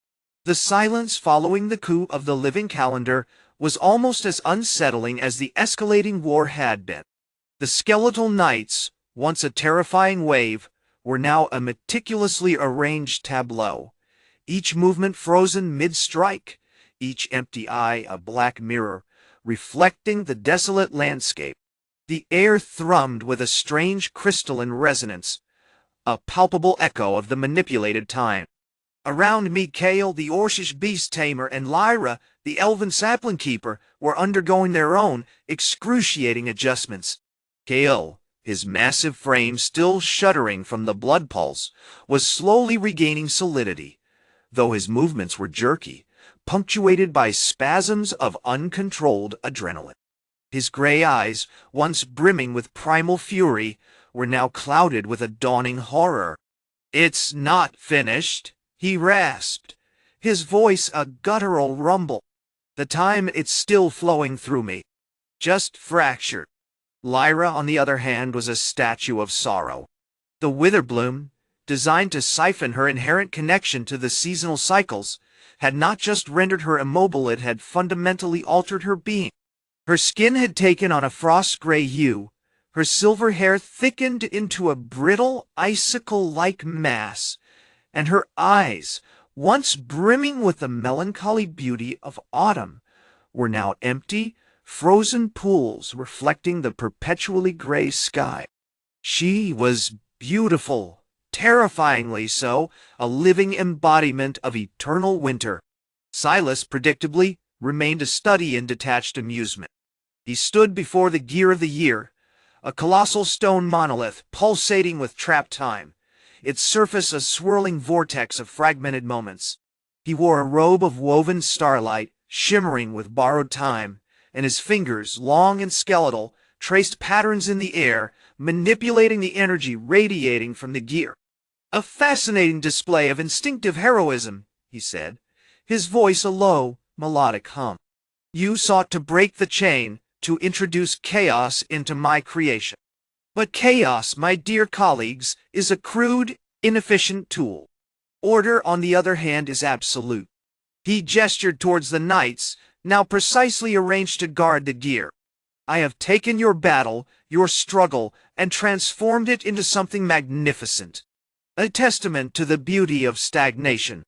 The silence following the coup of the living calendar was almost as unsettling as the escalating war had been. The skeletal knights, once a terrifying wave, were now a meticulously arranged tableau, each movement frozen mid-strike, each empty eye a black mirror, reflecting the desolate landscape. The air thrummed with a strange crystalline resonance, a palpable echo of the manipulated time. Around me, Kale, the Orcish beast tamer, and Lyra, the elven sapling keeper, were undergoing their own excruciating adjustments. Kale, his massive frame still shuddering from the blood pulse, was slowly regaining solidity, though his movements were jerky, punctuated by spasms of uncontrolled adrenaline. His gray eyes, once brimming with primal fury, were now clouded with a dawning horror. "It's not finished," he rasped, his voice a guttural rumble. "The time it's still flowing through me. Just fractured." Lyra, on the other hand, was a statue of sorrow. The Witherbloom, designed to siphon her inherent connection to the seasonal cycles, had not just rendered her immobile, it had fundamentally altered her being. Her skin had taken on a frost-gray hue, her silver hair thickened into a brittle, icicle-like mass, and her eyes, once brimming with the melancholy beauty of autumn, were now empty, frozen pools reflecting the perpetually gray sky. She was beautiful, terrifyingly so, a living embodiment of eternal winter. Silas, predictably, remained a study in detached amusement. He stood before the gear of the year, a colossal stone monolith pulsating with trapped time, its surface a swirling vortex of fragmented moments. He wore a robe of woven starlight, shimmering with borrowed time, and his fingers, long and skeletal, traced patterns in the air, manipulating the energy radiating from the gear. "A fascinating display of instinctive heroism," he said, his voice a low, melodic hum. "You sought to break the chain, to introduce chaos into my creation. But chaos, my dear colleagues, is a crude, inefficient tool. Order, on the other hand, is absolute." He gestured towards the knights, now precisely arranged to guard the gear. "I have taken your battle, your struggle, and transformed it into something magnificent. A testament to the beauty of stagnation."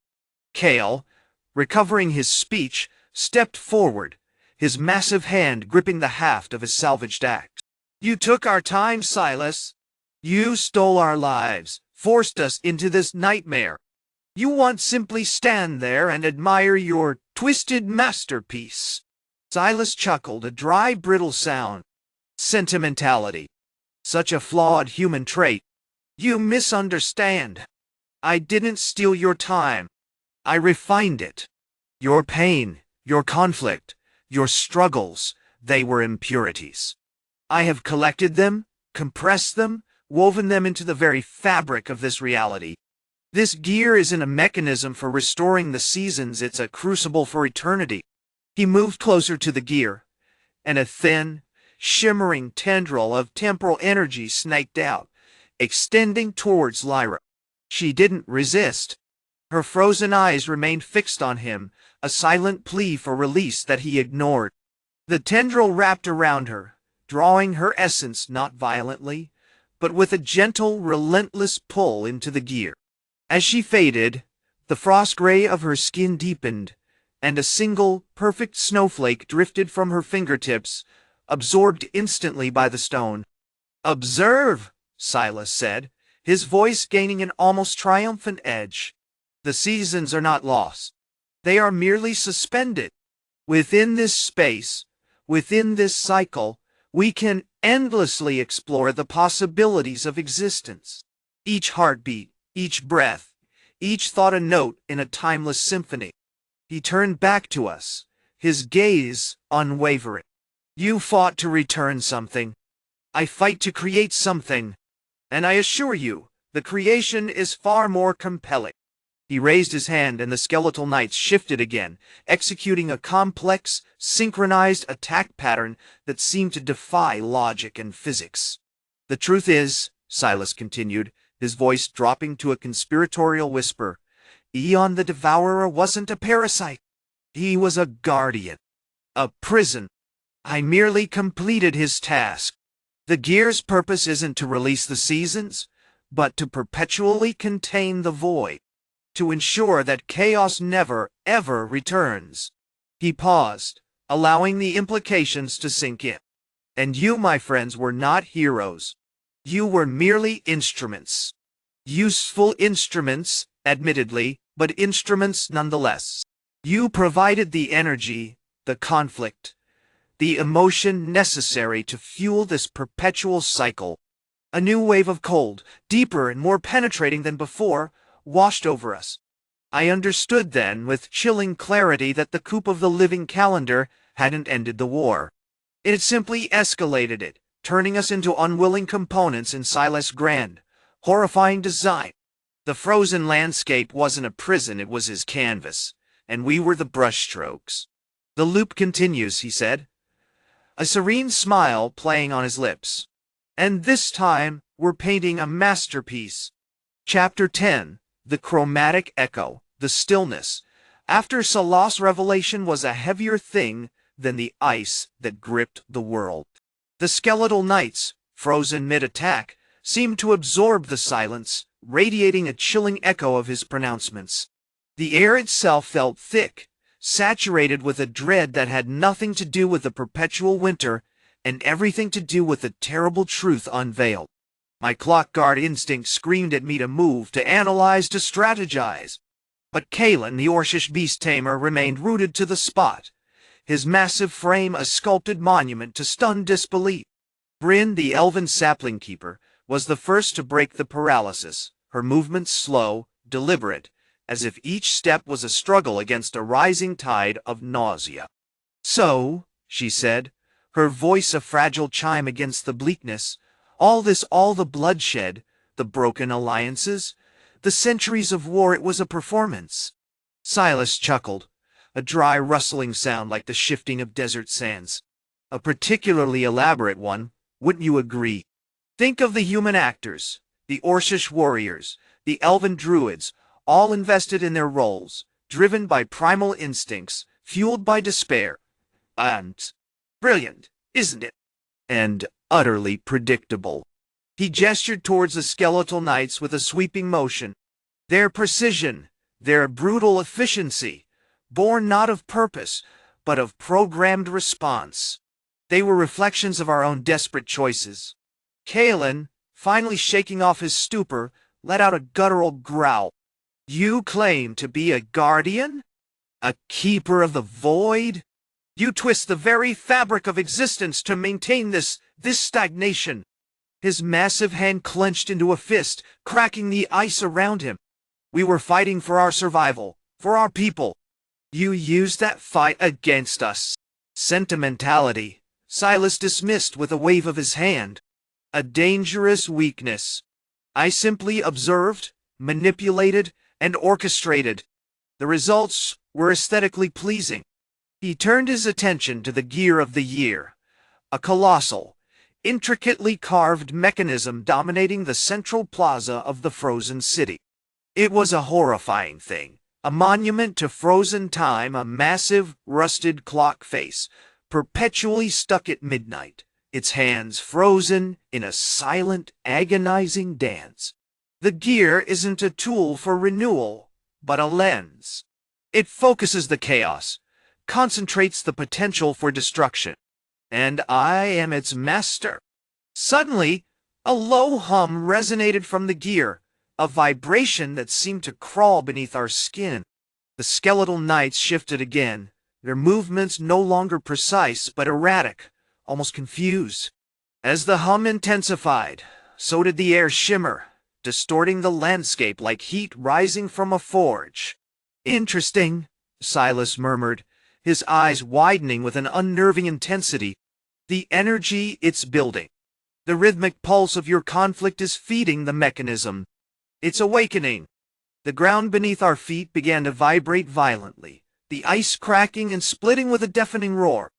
Kale, recovering his speech, stepped forward, his massive hand gripping the haft of his salvaged axe. "You took our time, Silas. You stole our lives, forced us into this nightmare. You once simply stand there and admire your twisted masterpiece." Silas chuckled, a dry, brittle sound. "Sentimentality. Such a flawed human trait. You misunderstand. I didn't steal your time. I refined it. Your pain, your conflict, your struggles, they were impurities. I have collected them, compressed them, woven them into the very fabric of this reality. This gear isn't a mechanism for restoring the seasons, it's a crucible for eternity." He moved closer to the gear, and a thin, shimmering tendril of temporal energy snaked out, extending towards Lyra. She didn't resist. Her frozen eyes remained fixed on him, a silent plea for release that he ignored. The tendril wrapped around her, drawing her essence not violently, but with a gentle, relentless pull into the gear. As she faded, the frost gray of her skin deepened, and a single, perfect snowflake drifted from her fingertips, absorbed instantly by the stone. "Observe," Silas said, his voice gaining an almost triumphant edge. "The seasons are not lost. They are merely suspended. Within this space, within this cycle, we can endlessly explore the possibilities of existence. Each heartbeat, each breath, each thought a note in a timeless symphony." He turned back to us, his gaze unwavering. "You fought to return something. I fight to create something. And I assure you, the creation is far more compelling." He raised his hand and the skeletal knights shifted again, executing a complex, synchronized attack pattern that seemed to defy logic and physics. "The truth is," Silas continued, his voice dropping to a conspiratorial whisper, "Aeon the Devourer wasn't a parasite. He was a guardian. A prison. I merely completed his task. The gear's purpose isn't to release the seasons, but to perpetually contain the void. To ensure that chaos never, ever returns." He paused, allowing the implications to sink in. "And you, my friends, were not heroes. You were merely instruments. Useful instruments, admittedly, but instruments nonetheless. You provided the energy, the conflict, the emotion necessary to fuel this perpetual cycle. A new wave of cold, deeper and more penetrating than before, washed over us. I understood then, with chilling clarity, that the coup of the living calendar hadn't ended the war. It had simply escalated it, turning us into unwilling components in Silas' grand, horrifying design. The frozen landscape wasn't a prison, it was his canvas, and we were the brushstrokes. "The loop continues," he said, a serene smile playing on his lips. "And this time, we're painting a masterpiece." Chapter 10. The Chromatic Echo, the Stillness. After Salas' revelation was a heavier thing than the ice that gripped the world. The skeletal knights, frozen mid-attack, seemed to absorb the silence, radiating a chilling echo of his pronouncements. The air itself felt thick, saturated with a dread that had nothing to do with the perpetual winter and everything to do with the terrible truth unveiled. My clock-guard instinct screamed at me to move, to analyze, to strategize. But Kalen, the Orcish beast-tamer, remained rooted to the spot, his massive frame a sculpted monument to stunned disbelief. Bryn, the elven sapling keeper, was the first to break the paralysis, her movements slow, deliberate, as if each step was a struggle against a rising tide of nausea. "So," she said, her voice a fragile chime against the bleakness, "all the bloodshed, the broken alliances, the centuries of war, it was a performance." Silas chuckled, a dry rustling sound like the shifting of desert sands. "A particularly elaborate one, wouldn't you agree? Think of the human actors, the Orcish warriors, the Elven Druids, all invested in their roles, driven by primal instincts, fueled by despair. And brilliant, isn't it? And utterly predictable." He gestured towards the skeletal knights with a sweeping motion. Their precision, their brutal efficiency, born not of purpose, but of programmed response. They were reflections of our own desperate choices. Kalen, finally shaking off his stupor, let out a guttural growl. "You claim to be a guardian? A keeper of the void? You twist the very fabric of existence to maintain this stagnation." His massive hand clenched into a fist, cracking the ice around him. "We were fighting for our survival, for our people. You used that fight against us." "Sentimentality," Silas dismissed with a wave of his hand. "A dangerous weakness. I simply observed, manipulated, and orchestrated. The results were aesthetically pleasing." He turned his attention to the gear of the year, a colossal, intricately carved mechanism dominating the central plaza of the frozen city. It was a horrifying thing, a monument to frozen time, a massive, rusted clock face, perpetually stuck at midnight, its hands frozen in a silent, agonizing dance. The gear isn't a tool for renewal, but a lens. It focuses the chaos, concentrates the potential for destruction. And I am its master. Suddenly, a low hum resonated from the gear, a vibration that seemed to crawl beneath our skin. The skeletal knights shifted again, their movements no longer precise but erratic, almost confused. As the hum intensified, so did the air shimmer, distorting the landscape like heat rising from a forge. "Interesting," Silas murmured, his eyes widening with an unnerving intensity. "The energy it's building. The rhythmic pulse of your conflict is feeding the mechanism. It's awakening." The ground beneath our feet began to vibrate violently, the ice cracking and splitting with a deafening roar.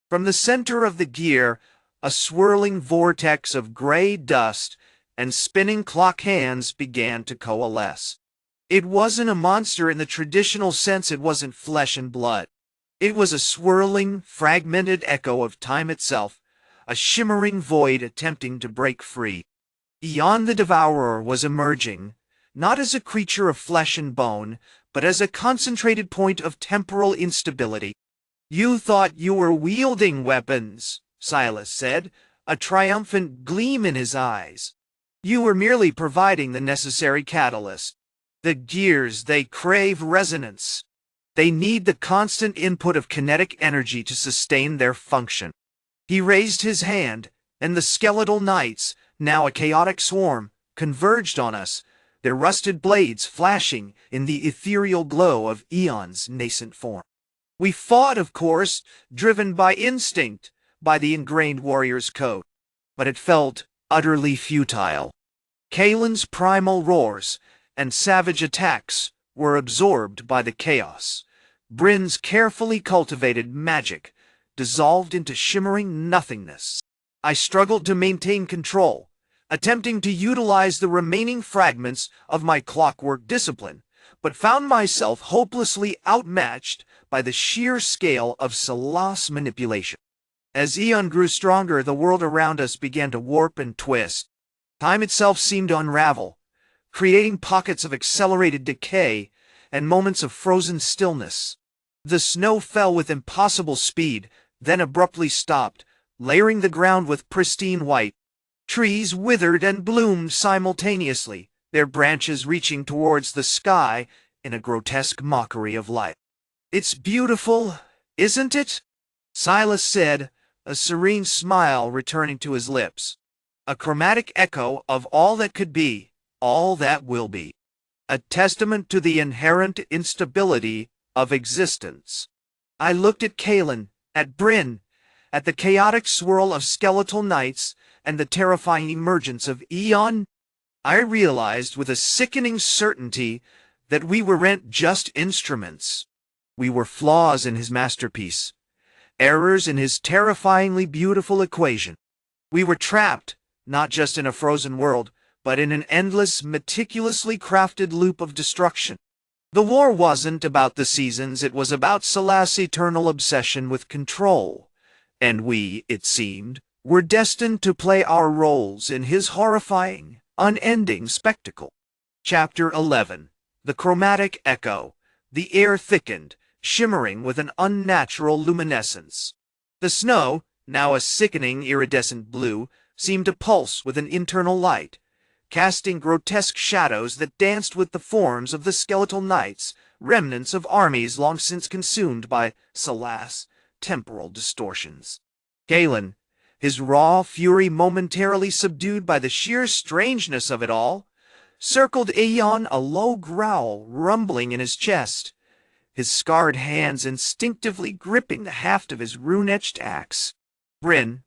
From the center of the gear, a swirling vortex of gray dust and spinning clock hands began to coalesce. It wasn't a monster in the traditional sense. It wasn't flesh and blood. It was a swirling, fragmented echo of time itself, a shimmering void attempting to break free. Aeon the Devourer was emerging, not as a creature of flesh and bone, but as a concentrated point of temporal instability. "You thought you were wielding weapons," Silas said, a triumphant gleam in his eyes. "You were merely providing the necessary catalyst. The gears, they crave resonance. They need the constant input of kinetic energy to sustain their function." He raised his hand, and the skeletal knights, now a chaotic swarm, converged on us, their rusted blades flashing in the ethereal glow of Aeon's nascent form. We fought, of course, driven by instinct, by the ingrained warrior's code, but it felt utterly futile. Kalen's primal roars and savage attacks were absorbed by the chaos. Bryn's carefully cultivated magic dissolved into shimmering nothingness. I struggled to maintain control, attempting to utilize the remaining fragments of my clockwork discipline, but found myself hopelessly outmatched by the sheer scale of Silas' manipulation. As Aeon grew stronger, the world around us began to warp and twist. Time itself seemed to unravel, creating pockets of accelerated decay and moments of frozen stillness. The snow fell with impossible speed, then abruptly stopped, layering the ground with pristine white. Trees withered and bloomed simultaneously, their branches reaching towards the sky in a grotesque mockery of light. "It's beautiful, isn't it?" Silas said, a serene smile returning to his lips. "A chromatic echo of all that could be, all that will be. A testament to the inherent instability of existence." I looked at Kalen, at Bryn, at the chaotic swirl of skeletal knights and the terrifying emergence of Aeon. I realized with a sickening certainty that we weren't just instruments. We were flaws in his masterpiece, errors in his terrifyingly beautiful equation. We were trapped, not just in a frozen world, but in an endless, meticulously crafted loop of destruction. The war wasn't about the seasons, it was about Silas' eternal obsession with control. And we, it seemed, were destined to play our roles in his horrifying, unending spectacle. Chapter 11. The Chromatic Echo. The air thickened, shimmering with an unnatural luminescence. The snow, now a sickening iridescent blue, seemed to pulse with an internal light, casting grotesque shadows that danced with the forms of the skeletal knights, remnants of armies long since consumed by, alas, temporal distortions. Galen, his raw fury momentarily subdued by the sheer strangeness of it all, circled Aeon, a low growl rumbling in his chest, his scarred hands instinctively gripping the haft of his rune-etched axe. Bryn,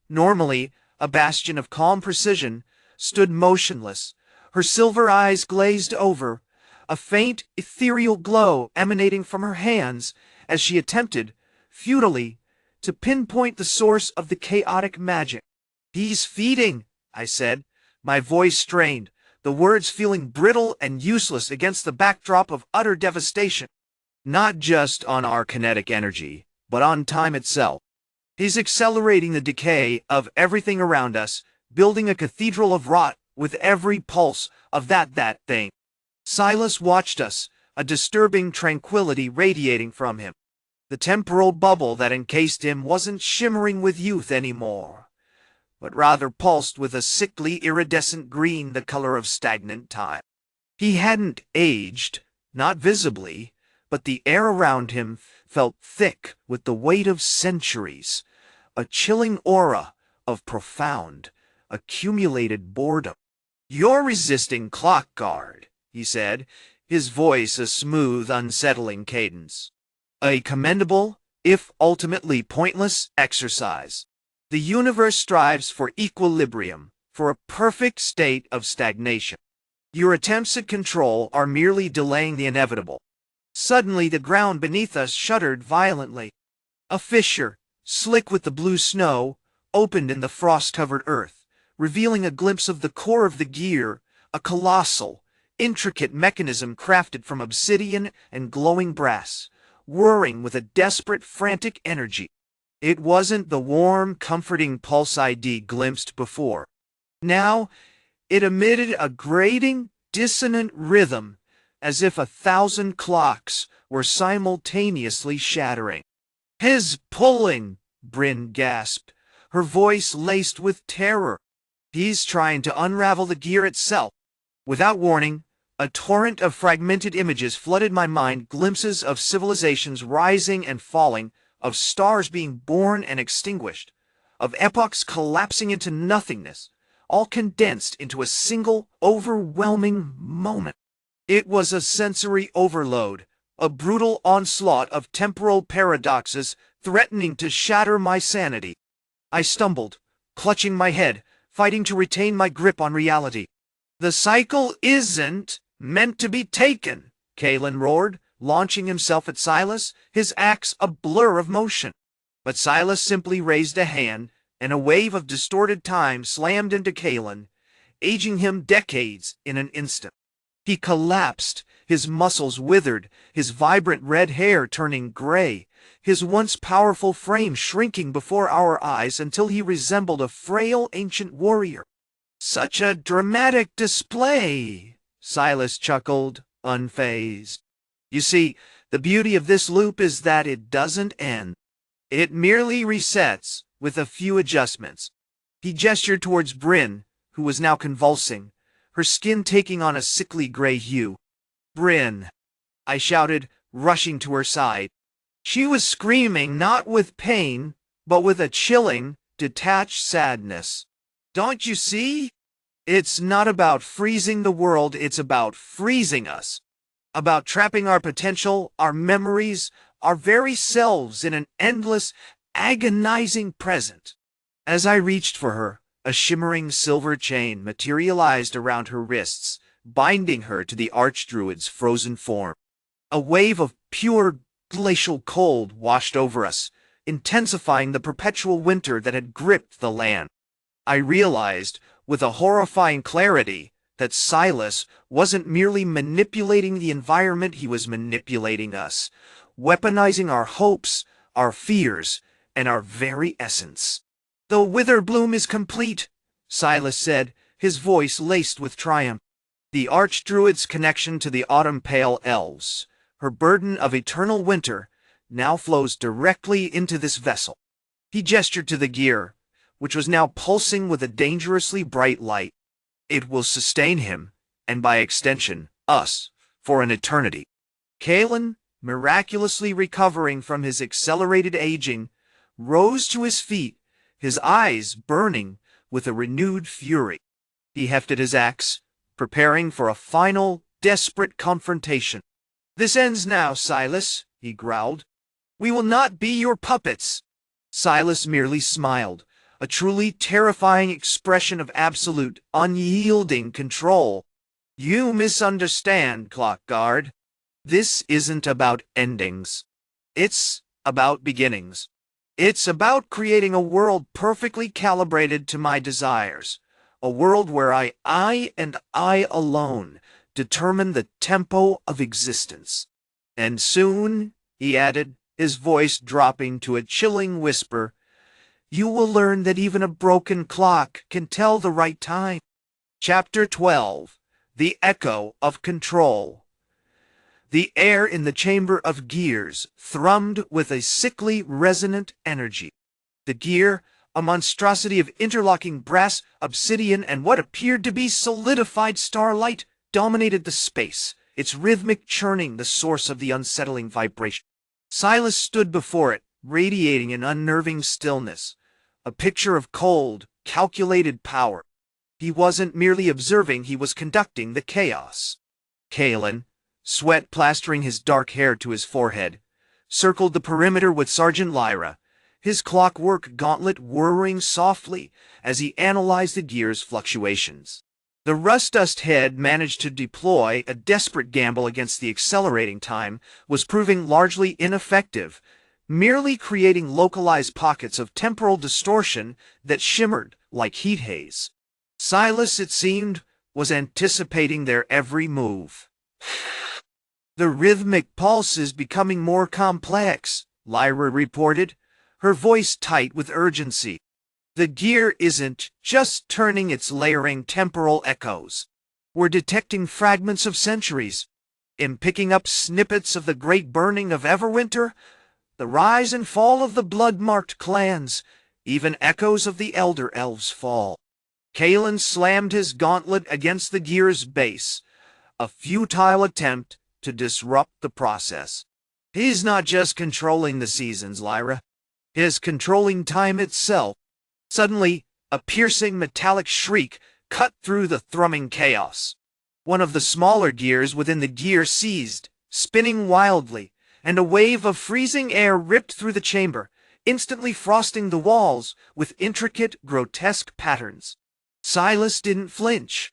normally a bastion of calm precision, stood motionless, her silver eyes glazed over, a faint, ethereal glow emanating from her hands as she attempted, futilely, to pinpoint the source of the chaotic magic. "He's feeding," I said, my voice strained, the words feeling brittle and useless against the backdrop of utter devastation. "Not just on our kinetic energy, but on time itself. He's accelerating the decay of everything around us, building a cathedral of rot with every pulse of that thing." Silas watched us, a disturbing tranquility radiating from him. The temporal bubble that encased him wasn't shimmering with youth anymore, but rather pulsed with a sickly iridescent green, the color of stagnant time. He hadn't aged, not visibly, but the air around him felt thick with the weight of centuries, a chilling aura of profound, accumulated boredom. "You're resisting clock guard," he said, his voice a smooth, unsettling cadence. "A commendable, if ultimately pointless, exercise. The universe strives for equilibrium, for a perfect state of stagnation. Your attempts at control are merely delaying the inevitable." Suddenly the ground beneath us shuddered violently. A fissure, slick with the blue snow, opened in the frost-covered earth, revealing a glimpse of the core of the gear, a colossal, intricate mechanism crafted from obsidian and glowing brass, whirring with a desperate, frantic energy. It wasn't the warm, comforting pulse I'd glimpsed before. Now, it emitted a grating, dissonant rhythm, as if 1,000 clocks were simultaneously shattering. "His pulling," Bryn gasped, her voice laced with terror. "He's trying to unravel the gear itself." Without warning, a torrent of fragmented images flooded my mind, glimpses of civilizations rising and falling, of stars being born and extinguished, of epochs collapsing into nothingness, all condensed into a single, overwhelming moment. It was a sensory overload, a brutal onslaught of temporal paradoxes threatening to shatter my sanity. I stumbled, clutching my head, fighting to retain my grip on reality. "The cycle isn't meant to be taken," Kalen roared, launching himself at Silas, his axe a blur of motion. But Silas simply raised a hand, and a wave of distorted time slammed into Kalen, aging him decades in an instant. He collapsed, his muscles withered, his vibrant red hair turning gray, his once powerful frame shrinking before our eyes until he resembled a frail ancient warrior. "Such a dramatic display," Silas chuckled, unfazed. "You see, the beauty of this loop is that it doesn't end. It merely resets, with a few adjustments." He gestured towards Bryn, who was now convulsing, her skin taking on a sickly gray hue. "Bryn," I shouted, rushing to her side. She was screaming not with pain, but with a chilling, detached sadness. "Don't you see? It's not about freezing the world, it's about freezing us. About trapping our potential, our memories, our very selves in an endless, agonizing present." As I reached for her, a shimmering silver chain materialized around her wrists, binding her to the Arch-Druid's frozen form. A wave of pure, glacial cold washed over us, intensifying the perpetual winter that had gripped the land. I realized, with a horrifying clarity, that Silas wasn't merely manipulating the environment, he was manipulating us, weaponizing our hopes, our fears, and our very essence. "The wither bloom is complete," Silas said, his voice laced with triumph. "The Arch-Druid's connection to the Autumn-Pale Elves, her burden of eternal winter, now flows directly into this vessel." He gestured to the gear, which was now pulsing with a dangerously bright light. It will sustain him, and by extension, us, for an eternity. Kalen, miraculously recovering from his accelerated aging, rose to his feet, his eyes burning with a renewed fury. He hefted his axe, preparing for a final, desperate confrontation. "This ends now, Silas," he growled. "We will not be your puppets." Silas merely smiled, a truly terrifying expression of absolute, unyielding control. "You misunderstand, Clock Guard. This isn't about endings. It's about beginnings. It's about creating a world perfectly calibrated to my desires. A world where I and I alone determine the tempo of existence. And soon," he added, his voice dropping to a chilling whisper, "you will learn that even a broken clock can tell the right time." Chapter 12. The Echo of Control. The air in the chamber of gears thrummed with a sickly, resonant energy. The gear, a monstrosity of interlocking brass, obsidian, and what appeared to be solidified starlight, dominated the space, its rhythmic churning the source of the unsettling vibration. Silas stood before it, radiating an unnerving stillness, a picture of cold, calculated power. He wasn't merely observing, he was conducting the chaos. Kalen, sweat plastering his dark hair to his forehead, circled the perimeter with Sergeant Lyra, his clockwork gauntlet whirring softly as he analyzed the gear's fluctuations. The rust-dust head managed to deploy a desperate gamble against the accelerating time, was proving largely ineffective, merely creating localized pockets of temporal distortion that shimmered like heat haze. Silas, it seemed, was anticipating their every move. "The rhythmic pulse is becoming more complex," Lyra reported, her voice tight with urgency. "The gear isn't just turning, it's layering temporal echoes. We're detecting fragments of centuries, in picking up snippets of the great burning of Everwinter, the rise and fall of the blood-marked clans, even echoes of the Elder Elves' fall." Kalen slammed his gauntlet against the gear's base, a futile attempt to disrupt the process. "He's not just controlling the seasons, Lyra. He's controlling time itself." Suddenly, a piercing metallic shriek cut through the thrumming chaos. One of the smaller gears within the gear seized, spinning wildly, and a wave of freezing air ripped through the chamber, instantly frosting the walls with intricate, grotesque patterns. Silas didn't flinch.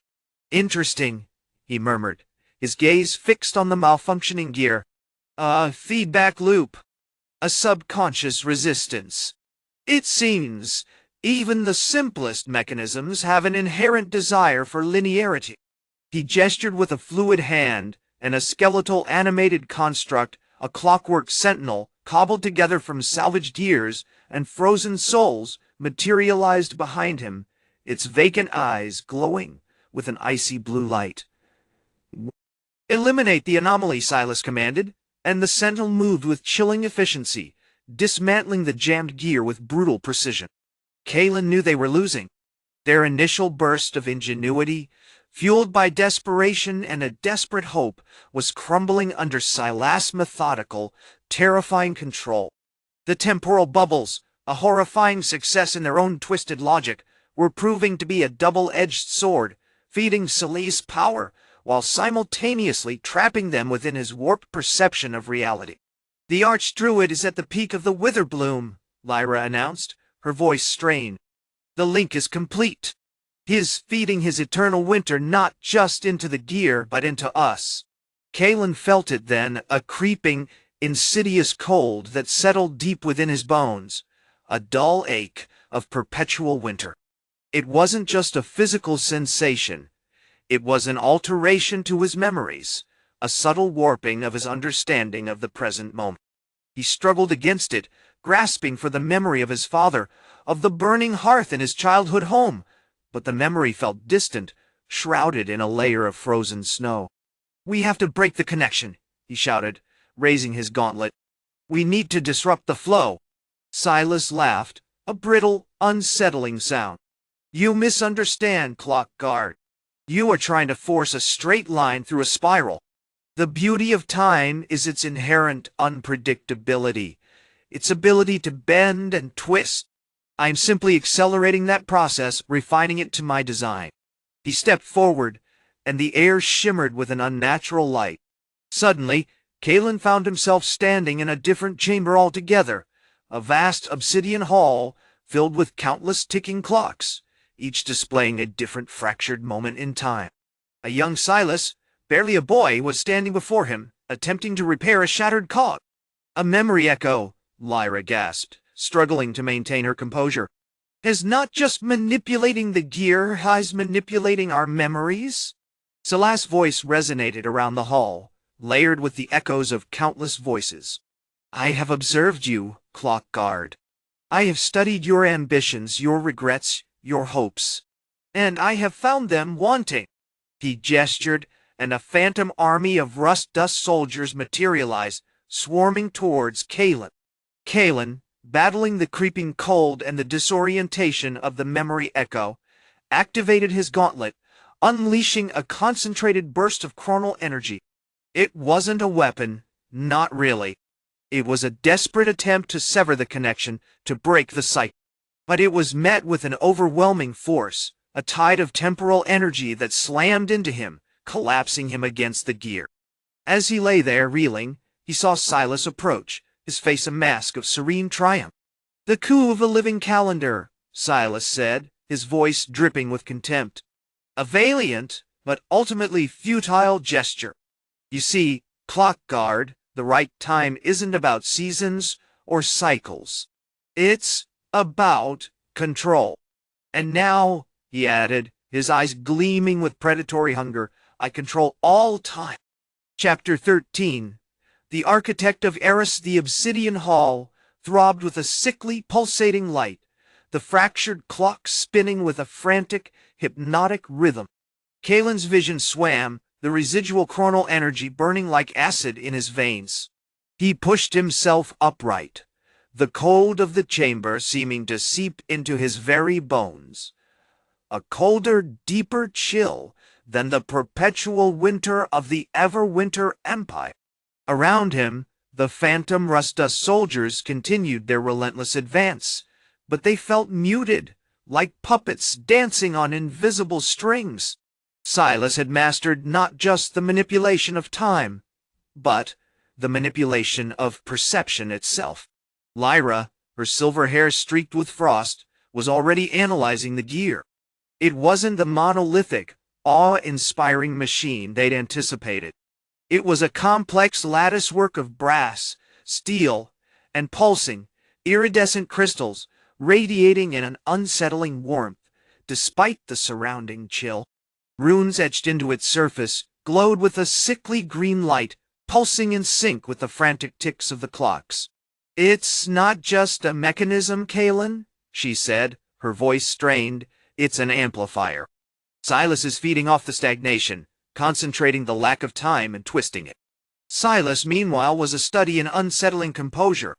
"Interesting," he murmured, his gaze fixed on the malfunctioning gear. "A feedback loop. A subconscious resistance. It seems even the simplest mechanisms have an inherent desire for linearity." He gestured with a fluid hand, and a skeletal animated construct, a clockwork sentinel, cobbled together from salvaged gears and frozen souls, materialized behind him, its vacant eyes glowing with an icy blue light. "Eliminate the anomaly," Silas commanded, and the sentinel moved with chilling efficiency, dismantling the jammed gear with brutal precision. Kalen knew they were losing. Their initial burst of ingenuity, fueled by desperation and a desperate hope, was crumbling under Silas' methodical, terrifying control. The temporal bubbles, a horrifying success in their own twisted logic, were proving to be a double-edged sword, feeding Silas' power, while simultaneously trapping them within his warped perception of reality. "The Arch-Druid is at the peak of the Witherbloom," Lyra announced, her voice strained. "The link is complete. He is feeding his eternal winter not just into the gear, but into us." Kalen felt it then, a creeping, insidious cold that settled deep within his bones, a dull ache of perpetual winter. It wasn't just a physical sensation. It was an alteration to his memories, a subtle warping of his understanding of the present moment. He struggled against it, grasping for the memory of his father, of the burning hearth in his childhood home, but the memory felt distant, shrouded in a layer of frozen snow. "We have to break the connection," he shouted, raising his gauntlet. "We need to disrupt the flow." Silas laughed, a brittle, unsettling sound. "You misunderstand, Clock Guard. You are trying to force a straight line through a spiral. The beauty of time is its inherent unpredictability, its ability to bend and twist. I am simply accelerating that process, refining it to my design. He stepped forward, and the air shimmered with an unnatural light. Suddenly, Kalen found himself standing in a different chamber altogether, a vast obsidian hall filled with countless ticking clocks, each displaying a different fractured moment in time. A young Silas, barely a boy, was standing before him, attempting to repair a shattered cog. A memory echo, Lyra gasped, struggling to maintain her composure. Is not just manipulating the gear, he's manipulating our memories? Silas' voice resonated around the hall, layered with the echoes of countless voices. I have observed you, Clock Guard. I have studied your ambitions, your regrets, your hopes, and I have found them wanting. He gestured, and a phantom army of rust-dust soldiers materialized, swarming towards Kalen. Kalen, battling the creeping cold and the disorientation of the memory echo, activated his gauntlet, unleashing a concentrated burst of chronal energy. It wasn't a weapon, not really. It was a desperate attempt to sever the connection, to break the cycle. But it was met with an overwhelming force, a tide of temporal energy that slammed into him, collapsing him against the gear. As he lay there reeling, he saw Silas approach, his face a mask of serene triumph. The coup of a living calendar, Silas said, his voice dripping with contempt. A valiant, but ultimately futile gesture. You see, Clock Guard, the right time isn't about seasons or cycles. It's about control. And now, he added, his eyes gleaming with predatory hunger, I control all time. Chapter 13. The architect of Eris, the Obsidian Hall, throbbed with a sickly, pulsating light, the fractured clock spinning with a frantic, hypnotic rhythm. Kalen's vision swam, the residual chronal energy burning like acid in his veins. He pushed himself upright, the cold of the chamber seeming to seep into his very bones. A colder, deeper chill than the perpetual winter of the Everwinter Empire. Around him, the phantom rust-dust soldiers continued their relentless advance, but they felt muted, like puppets dancing on invisible strings. Silas had mastered not just the manipulation of time, but the manipulation of perception itself. Lyra, her silver hair streaked with frost, was already analyzing the gear. It wasn't the monolithic, awe-inspiring machine they'd anticipated. It was a complex latticework of brass, steel, and pulsing, iridescent crystals, radiating in an unsettling warmth, despite the surrounding chill. Runes etched into its surface glowed with a sickly green light, pulsing in sync with the frantic ticks of the clocks. It's not just a mechanism, Kalen, she said, her voice strained. It's an amplifier. Silas is feeding off the stagnation, concentrating the lack of time and twisting it. Silas, meanwhile, was a study in unsettling composure.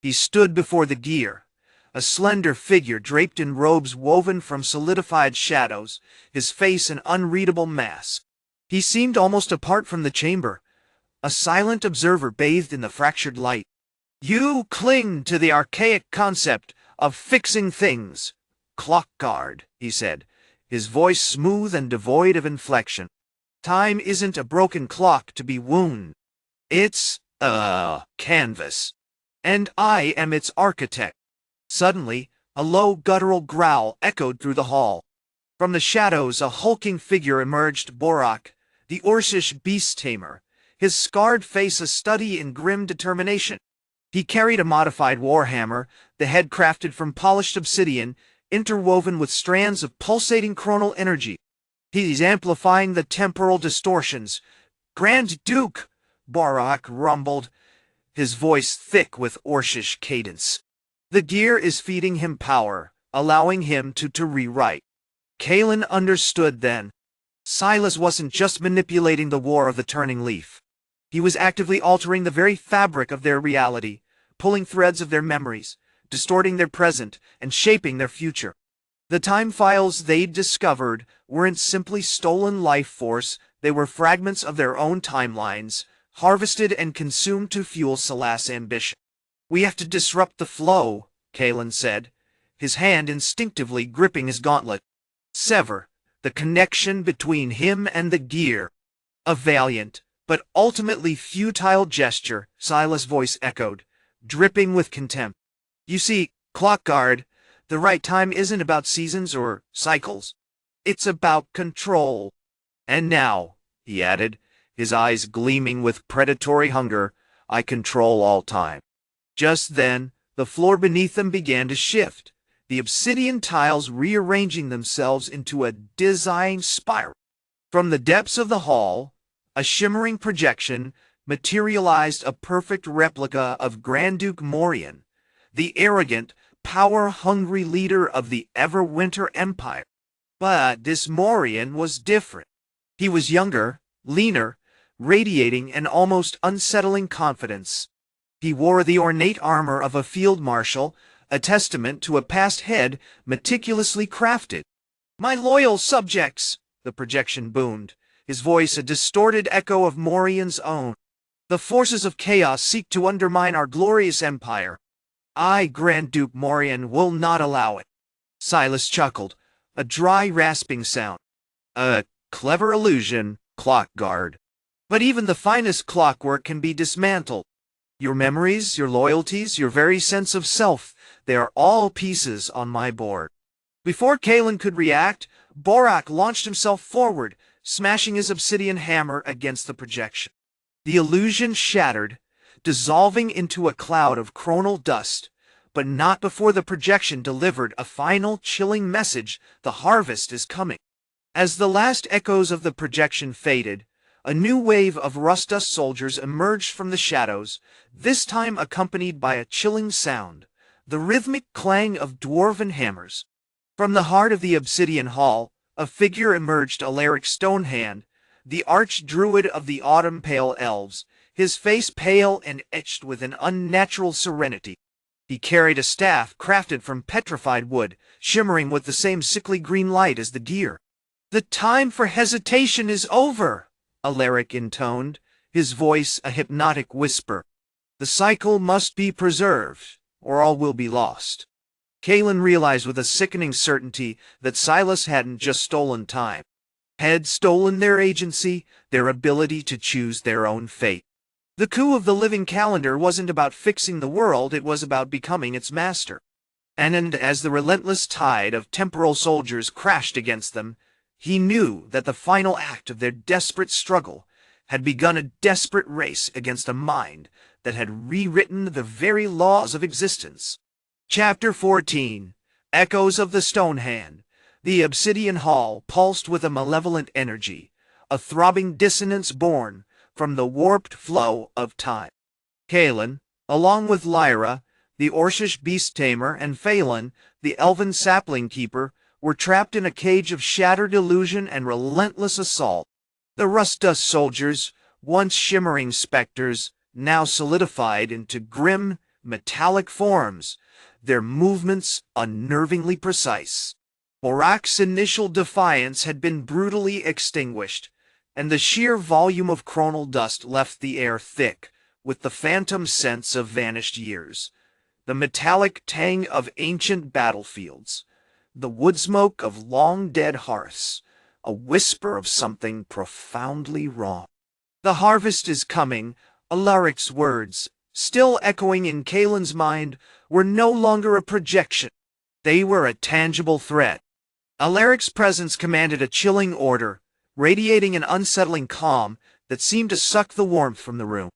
He stood before the gear, a slender figure draped in robes woven from solidified shadows, his face an unreadable mask. He seemed almost apart from the chamber, a silent observer bathed in the fractured light. You cling to the archaic concept of fixing things, Clock Guard, he said, his voice smooth and devoid of inflection. Time isn't a broken clock to be wound. It's a canvas. And I am its architect. Suddenly, a low guttural growl echoed through the hall. From the shadows a hulking figure emerged, Borak, the Orcish beast-tamer, his scarred face a study in grim determination. He carried a modified warhammer, the head crafted from polished obsidian, interwoven with strands of pulsating chronal energy. He's amplifying the temporal distortions. Grand Duke, Borak rumbled, his voice thick with Orcish cadence. The gear is feeding him power, allowing him to rewrite. Kalen understood then. Silas wasn't just manipulating the war of the turning leaf. He was actively altering the very fabric of their reality, pulling threads of their memories, distorting their present, and shaping their future. The time files they'd discovered weren't simply stolen life force, they were fragments of their own timelines, harvested and consumed to fuel Salas' ambition. "We have to disrupt the flow," Kalen said, his hand instinctively gripping his gauntlet. "Sever the connection between him and the gear." "A valiant, but ultimately futile gesture," Silas' voice echoed, dripping with contempt. "You see, Clockguard, the right time isn't about seasons or cycles. It's about control. And now," he added, his eyes gleaming with predatory hunger, "I control all time." Just then, the floor beneath them began to shift, the obsidian tiles rearranging themselves into a dizzying spiral. From the depths of the hall, a shimmering projection materialized, a perfect replica of Grand Duke Morian, the arrogant, power-hungry leader of the Everwinter Empire. But this Morian was different. He was younger, leaner, radiating an almost unsettling confidence. He wore the ornate armor of a field marshal, a testament to a past head meticulously crafted. "My loyal subjects," the projection boomed, his voice a distorted echo of Morian's own. "The forces of chaos seek to undermine our glorious empire. I, Grand Duke Morian, will not allow it." Silas chuckled, a dry rasping sound. "A clever illusion, Clockguard. But even the finest clockwork can be dismantled. Your memories, your loyalties, your very sense of self, they are all pieces on my board." Before Kalen could react, Borak launched himself forward, smashing his obsidian hammer against the projection. The illusion shattered, dissolving into a cloud of chronal dust, but not before the projection delivered a final chilling message: the harvest is coming. As the last echoes of the projection faded, a new wave of rust-dust soldiers emerged from the shadows, this time accompanied by a chilling sound, the rhythmic clang of dwarven hammers. From the heart of the obsidian hall, a figure emerged, Alaric Stonehand, the Arch-Druid of the Autumn-Pale Elves, his face pale and etched with an unnatural serenity. He carried a staff crafted from petrified wood, shimmering with the same sickly green light as the gear. "The time for hesitation is over," Alaric intoned, his voice a hypnotic whisper. "The cycle must be preserved, or all will be lost." Kalen realized with a sickening certainty that Silas hadn't just stolen time, had stolen their agency, their ability to choose their own fate. The coup of the living calendar wasn't about fixing the world, it was about becoming its master. And as the relentless tide of temporal soldiers crashed against them, he knew that the final act of their desperate struggle had begun, a desperate race against a mind that had rewritten the very laws of existence. Chapter 14. Echoes of the Stonehand. The obsidian hall pulsed with a malevolent energy, a throbbing dissonance born from the warped flow of time. Kalen, along with Lyra, the Orcish beast tamer, and Phelan, the elven sapling keeper, were trapped in a cage of shattered illusion and relentless assault. The rust-dust soldiers, once shimmering specters, now solidified into grim, metallic forms, their movements unnervingly precise. Borak's initial defiance had been brutally extinguished, and the sheer volume of chronal dust left the air thick with the phantom scents of vanished years, the metallic tang of ancient battlefields, the wood smoke of long-dead hearths, a whisper of something profoundly wrong. "The harvest is coming," Alaric's words, still echoing in Kalen's mind, were no longer a projection. They were a tangible threat. Alaric's presence commanded a chilling order, radiating an unsettling calm that seemed to suck the warmth from the room.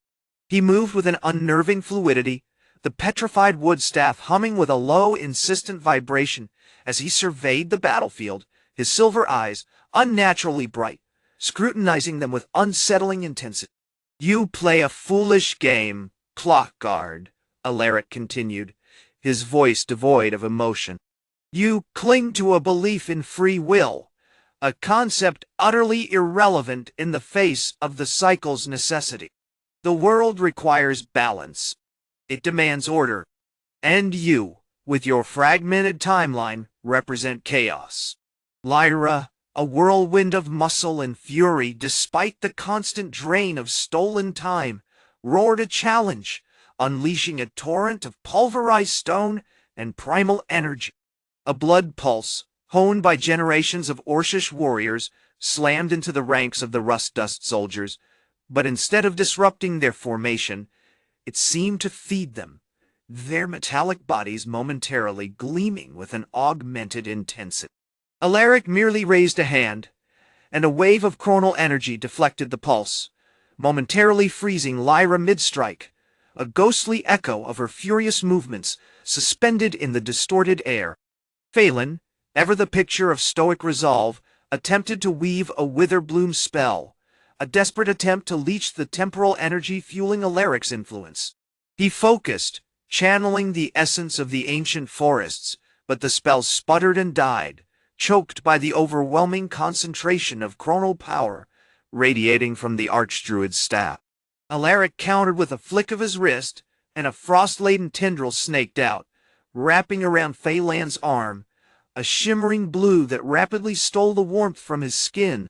He moved with an unnerving fluidity, the petrified wood staff humming with a low, insistent vibration as he surveyed the battlefield, his silver eyes, unnaturally bright, scrutinizing them with unsettling intensity. "You play a foolish game, Clockguard," Alaric continued, his voice devoid of emotion. "You cling to a belief in free will, a concept utterly irrelevant in the face of the cycle's necessity. The world requires balance. It demands order. And you, with your fragmented timeline, represent chaos. Lyra, a whirlwind of muscle and fury despite the constant drain of stolen time, roared a challenge, unleashing a torrent of pulverized stone and primal energy. A blood pulse, honed by generations of Orcish warriors, slammed into the ranks of the rust-dust soldiers, but instead of disrupting their formation, it seemed to feed them, their metallic bodies momentarily gleaming with an augmented intensity. Alaric merely raised a hand, and a wave of chronal energy deflected the pulse, momentarily freezing Lyra mid-strike, a ghostly echo of her furious movements suspended in the distorted air. Phelan, ever the picture of stoic resolve, attempted to weave a Witherbloom spell, a desperate attempt to leech the temporal energy fueling Alaric's influence. He focused, channeling the essence of the ancient forests, but the spell sputtered and died, choked by the overwhelming concentration of chronal power radiating from the Arch-Druid's staff. Alaric countered with a flick of his wrist, and a frost-laden tendril snaked out, wrapping around Phelan's arm, a shimmering blue that rapidly stole the warmth from his skin.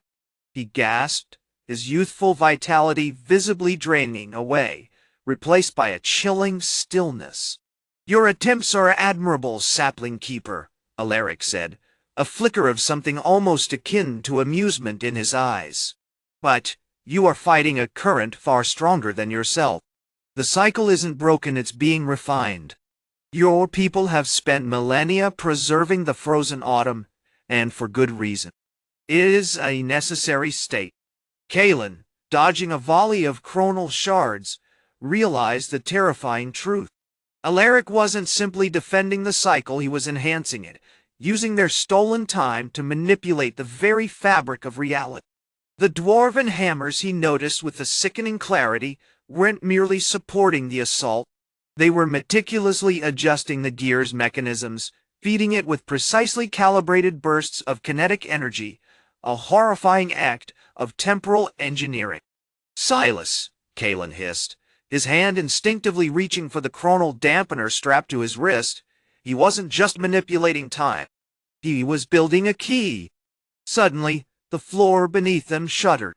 He gasped, his youthful vitality visibly draining away, replaced by a chilling stillness. "Your attempts are admirable, sapling keeper," Alaric said, a flicker of something almost akin to amusement in his eyes. "But you are fighting a current far stronger than yourself. The cycle isn't broken, it's being refined. Your people have spent millennia preserving the frozen autumn, and for good reason. It is a necessary state." Kalen, dodging a volley of chronal shards, realized the terrifying truth. Alaric wasn't simply defending the cycle, he was enhancing it, using their stolen time to manipulate the very fabric of reality. The dwarven hammers, he noticed with a sickening clarity, weren't merely supporting the assault. They were meticulously adjusting the gear's mechanisms, feeding it with precisely calibrated bursts of kinetic energy, a horrifying act of temporal engineering. "Silas," Kalen hissed, his hand instinctively reaching for the chronal dampener strapped to his wrist. He wasn't just manipulating time. He was building a key. Suddenly, the floor beneath them shuddered.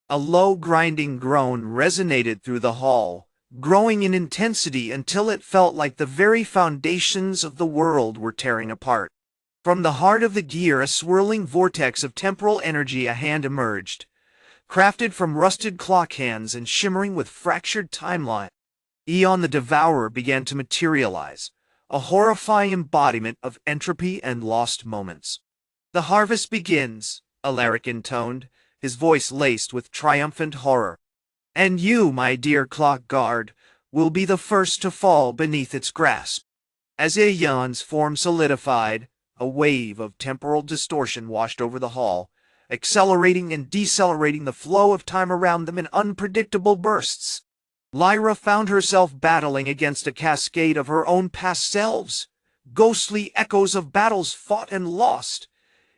A low grinding groan resonated through the hall, growing in intensity until it felt like the very foundations of the world were tearing apart. From the heart of the gear, a swirling vortex of temporal energy, a hand emerged, crafted from rusted clock hands and shimmering with fractured timeline. Aeon the Devourer began to materialize, a horrifying embodiment of entropy and lost moments. "The harvest begins," Alaric intoned, his voice laced with triumphant horror. "And you, my dear clock guard, will be the first to fall beneath its grasp." As Aeon's form solidified, a wave of temporal distortion washed over the hall, accelerating and decelerating the flow of time around them in unpredictable bursts. Lyra found herself battling against a cascade of her own past selves, ghostly echoes of battles fought and lost,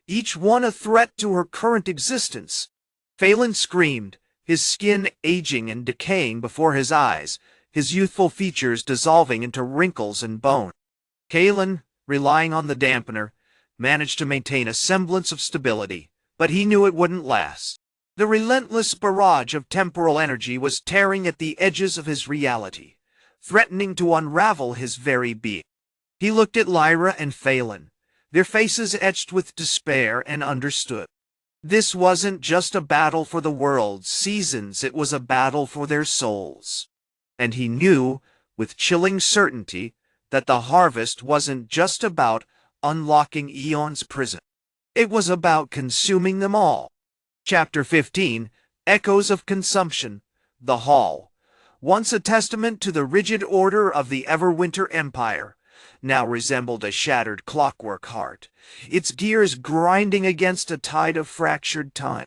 each one a threat to her current existence. Phelan screamed, his skin aging and decaying before his eyes, his youthful features dissolving into wrinkles and bone. Kalen, relying on the dampener, managed to maintain a semblance of stability, but he knew it wouldn't last. The relentless barrage of temporal energy was tearing at the edges of his reality, threatening to unravel his very being. He looked at Lyra and Phelan, their faces etched with despair, and understood. This wasn't just a battle for the world's seasons, it was a battle for their souls. And he knew, with chilling certainty, that the harvest wasn't just about unlocking Aeon's prison. It was about consuming them all. Chapter 15, Echoes of Consumption. The Hall, once a testament to the rigid order of the Everwinter Empire, now resembled a shattered clockwork heart, its gears grinding against a tide of fractured time.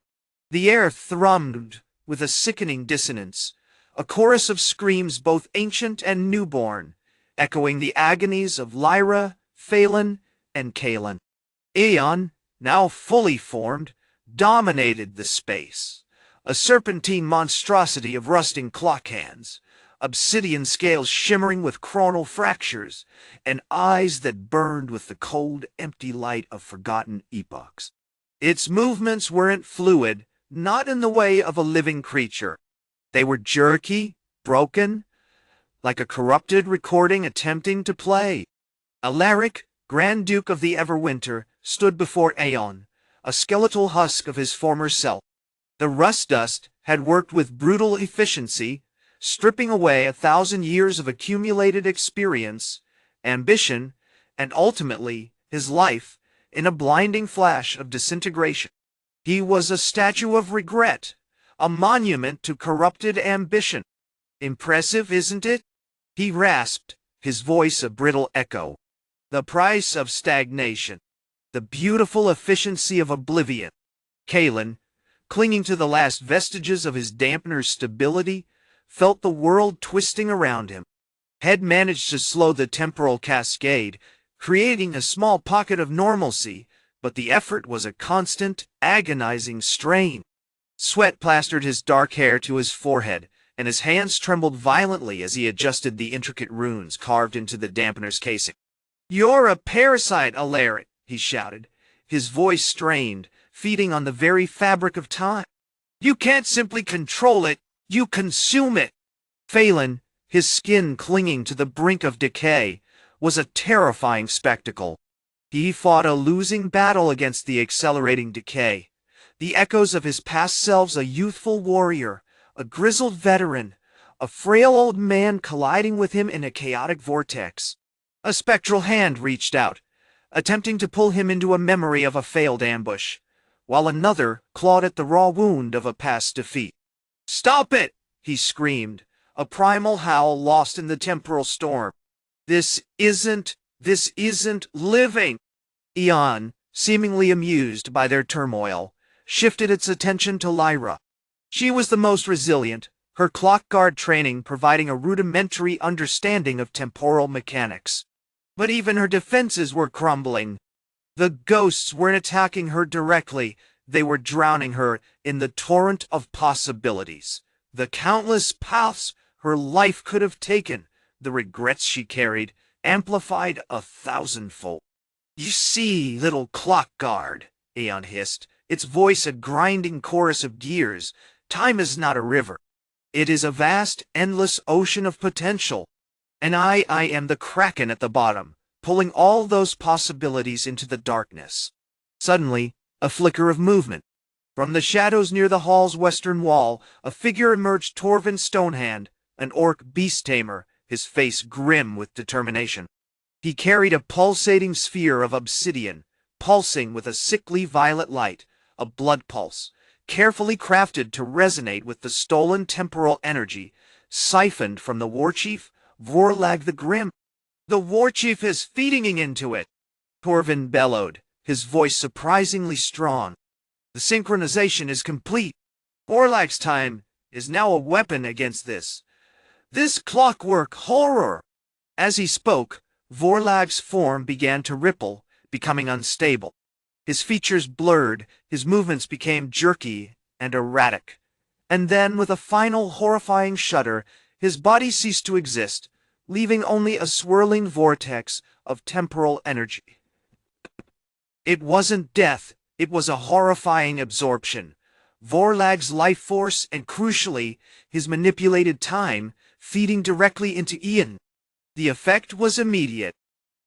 The air thrummed with a sickening dissonance, a chorus of screams both ancient and newborn, echoing the agonies of Lyra, Phelan, and Kalen. Aeon, now fully formed, dominated the space, a serpentine monstrosity of rusting clock hands, obsidian scales shimmering with chronal fractures, and eyes that burned with the cold, empty light of forgotten epochs. Its movements weren't fluid, not in the way of a living creature. They were jerky, broken, like a corrupted recording attempting to play. Alaric, Grand Duke of the Everwinter, stood before Aeon, a skeletal husk of his former self. The rust dust had worked with brutal efficiency, stripping away 1,000 years of accumulated experience, ambition, and ultimately his life in a blinding flash of disintegration. He was a statue of regret, a monument to corrupted ambition. Impressive, isn't it? He rasped, his voice a brittle echo. The price of stagnation. The beautiful efficiency of oblivion. Kalen, clinging to the last vestiges of his dampener's stability, felt the world twisting around him. Had managed to slow the temporal cascade, creating a small pocket of normalcy, but the effort was a constant, agonizing strain. Sweat plastered his dark hair to his forehead, and his hands trembled violently as he adjusted the intricate runes carved into the dampener's casing. "You're a parasite, Alaric," he shouted, his voice strained, feeding on the very fabric of time. "You can't simply control it, you consume it." Phelan, his skin clinging to the brink of decay, was a terrifying spectacle. He fought a losing battle against the accelerating decay. The echoes of his past selves, a youthful warrior, a grizzled veteran, a frail old man colliding with him in a chaotic vortex. A spectral hand reached out, attempting to pull him into a memory of a failed ambush, while another clawed at the raw wound of a past defeat. "Stop it!" he screamed, a primal howl lost in the temporal storm. This isn't living." Aeon, seemingly amused by their turmoil, shifted its attention to Lyra. She was the most resilient, her clock guard training providing a rudimentary understanding of temporal mechanics. But even her defenses were crumbling. The ghosts weren't attacking her directly, they were drowning her in the torrent of possibilities. The countless paths her life could have taken, the regrets she carried, amplified 1,000-fold. "You see, little clock guard," Aeon hissed, its voice a grinding chorus of gears, "time is not a river. It is a vast, endless ocean of potential. And I am the kraken at the bottom, pulling all those possibilities into the darkness." Suddenly, a flicker of movement. From the shadows near the hall's western wall, a figure emerged. Torvin Stonehand, an orc beast tamer, his face grim with determination. He carried a pulsating sphere of obsidian, pulsing with a sickly violet light, a blood pulse, carefully crafted to resonate with the stolen temporal energy, siphoned from the Warchief, Vorlag the Grim. "The Warchief is feeding into it," Torvin bellowed, his voice surprisingly strong. "The synchronization is complete. Vorlag's time is now a weapon against this clockwork horror." As he spoke, Vorlag's form began to ripple, becoming unstable. His features blurred, his movements became jerky and erratic. And then, with a final horrifying shudder, his body ceased to exist, leaving only a swirling vortex of temporal energy. It wasn't death, it was a horrifying absorption. Vorlag's life force and, crucially, his manipulated time, feeding directly into Aeon. The effect was immediate.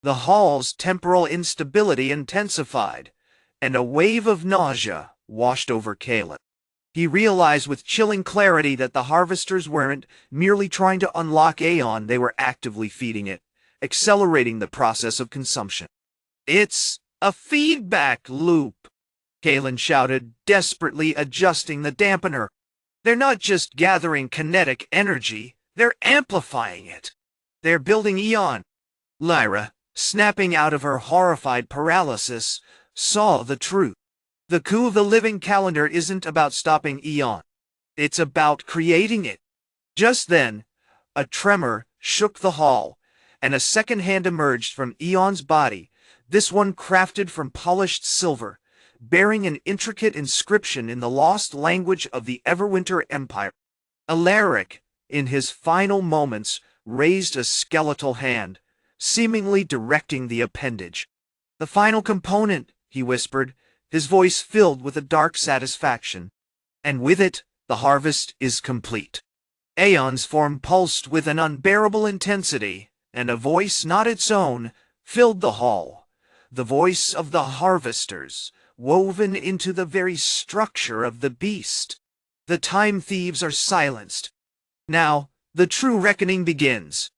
The hall's temporal instability intensified, and a wave of nausea washed over Kalen. He realized with chilling clarity that the harvesters weren't merely trying to unlock Aeon, they were actively feeding it, accelerating the process of consumption. "It's a feedback loop," Kalen shouted, desperately adjusting the dampener. "They're not just gathering kinetic energy, they're amplifying it. They're building Aeon." Lyra, snapping out of her horrified paralysis, saw the truth. The coup of the living calendar isn't about stopping Aeon. It's about creating it. Just then, a tremor shook the hall, and a second hand emerged from Aeon's body, this one crafted from polished silver, bearing an intricate inscription in the lost language of the Everwinter Empire. "Alaric," in his final moments, raised a skeletal hand, seemingly directing the appendage. "The final component," he whispered, his voice filled with a dark satisfaction. "And with it, the harvest is complete." Aeon's form pulsed with an unbearable intensity, and a voice not its own filled the hall. The voice of the harvesters, woven into the very structure of the beast. The Time-Thieves are silenced. Now, the true reckoning begins.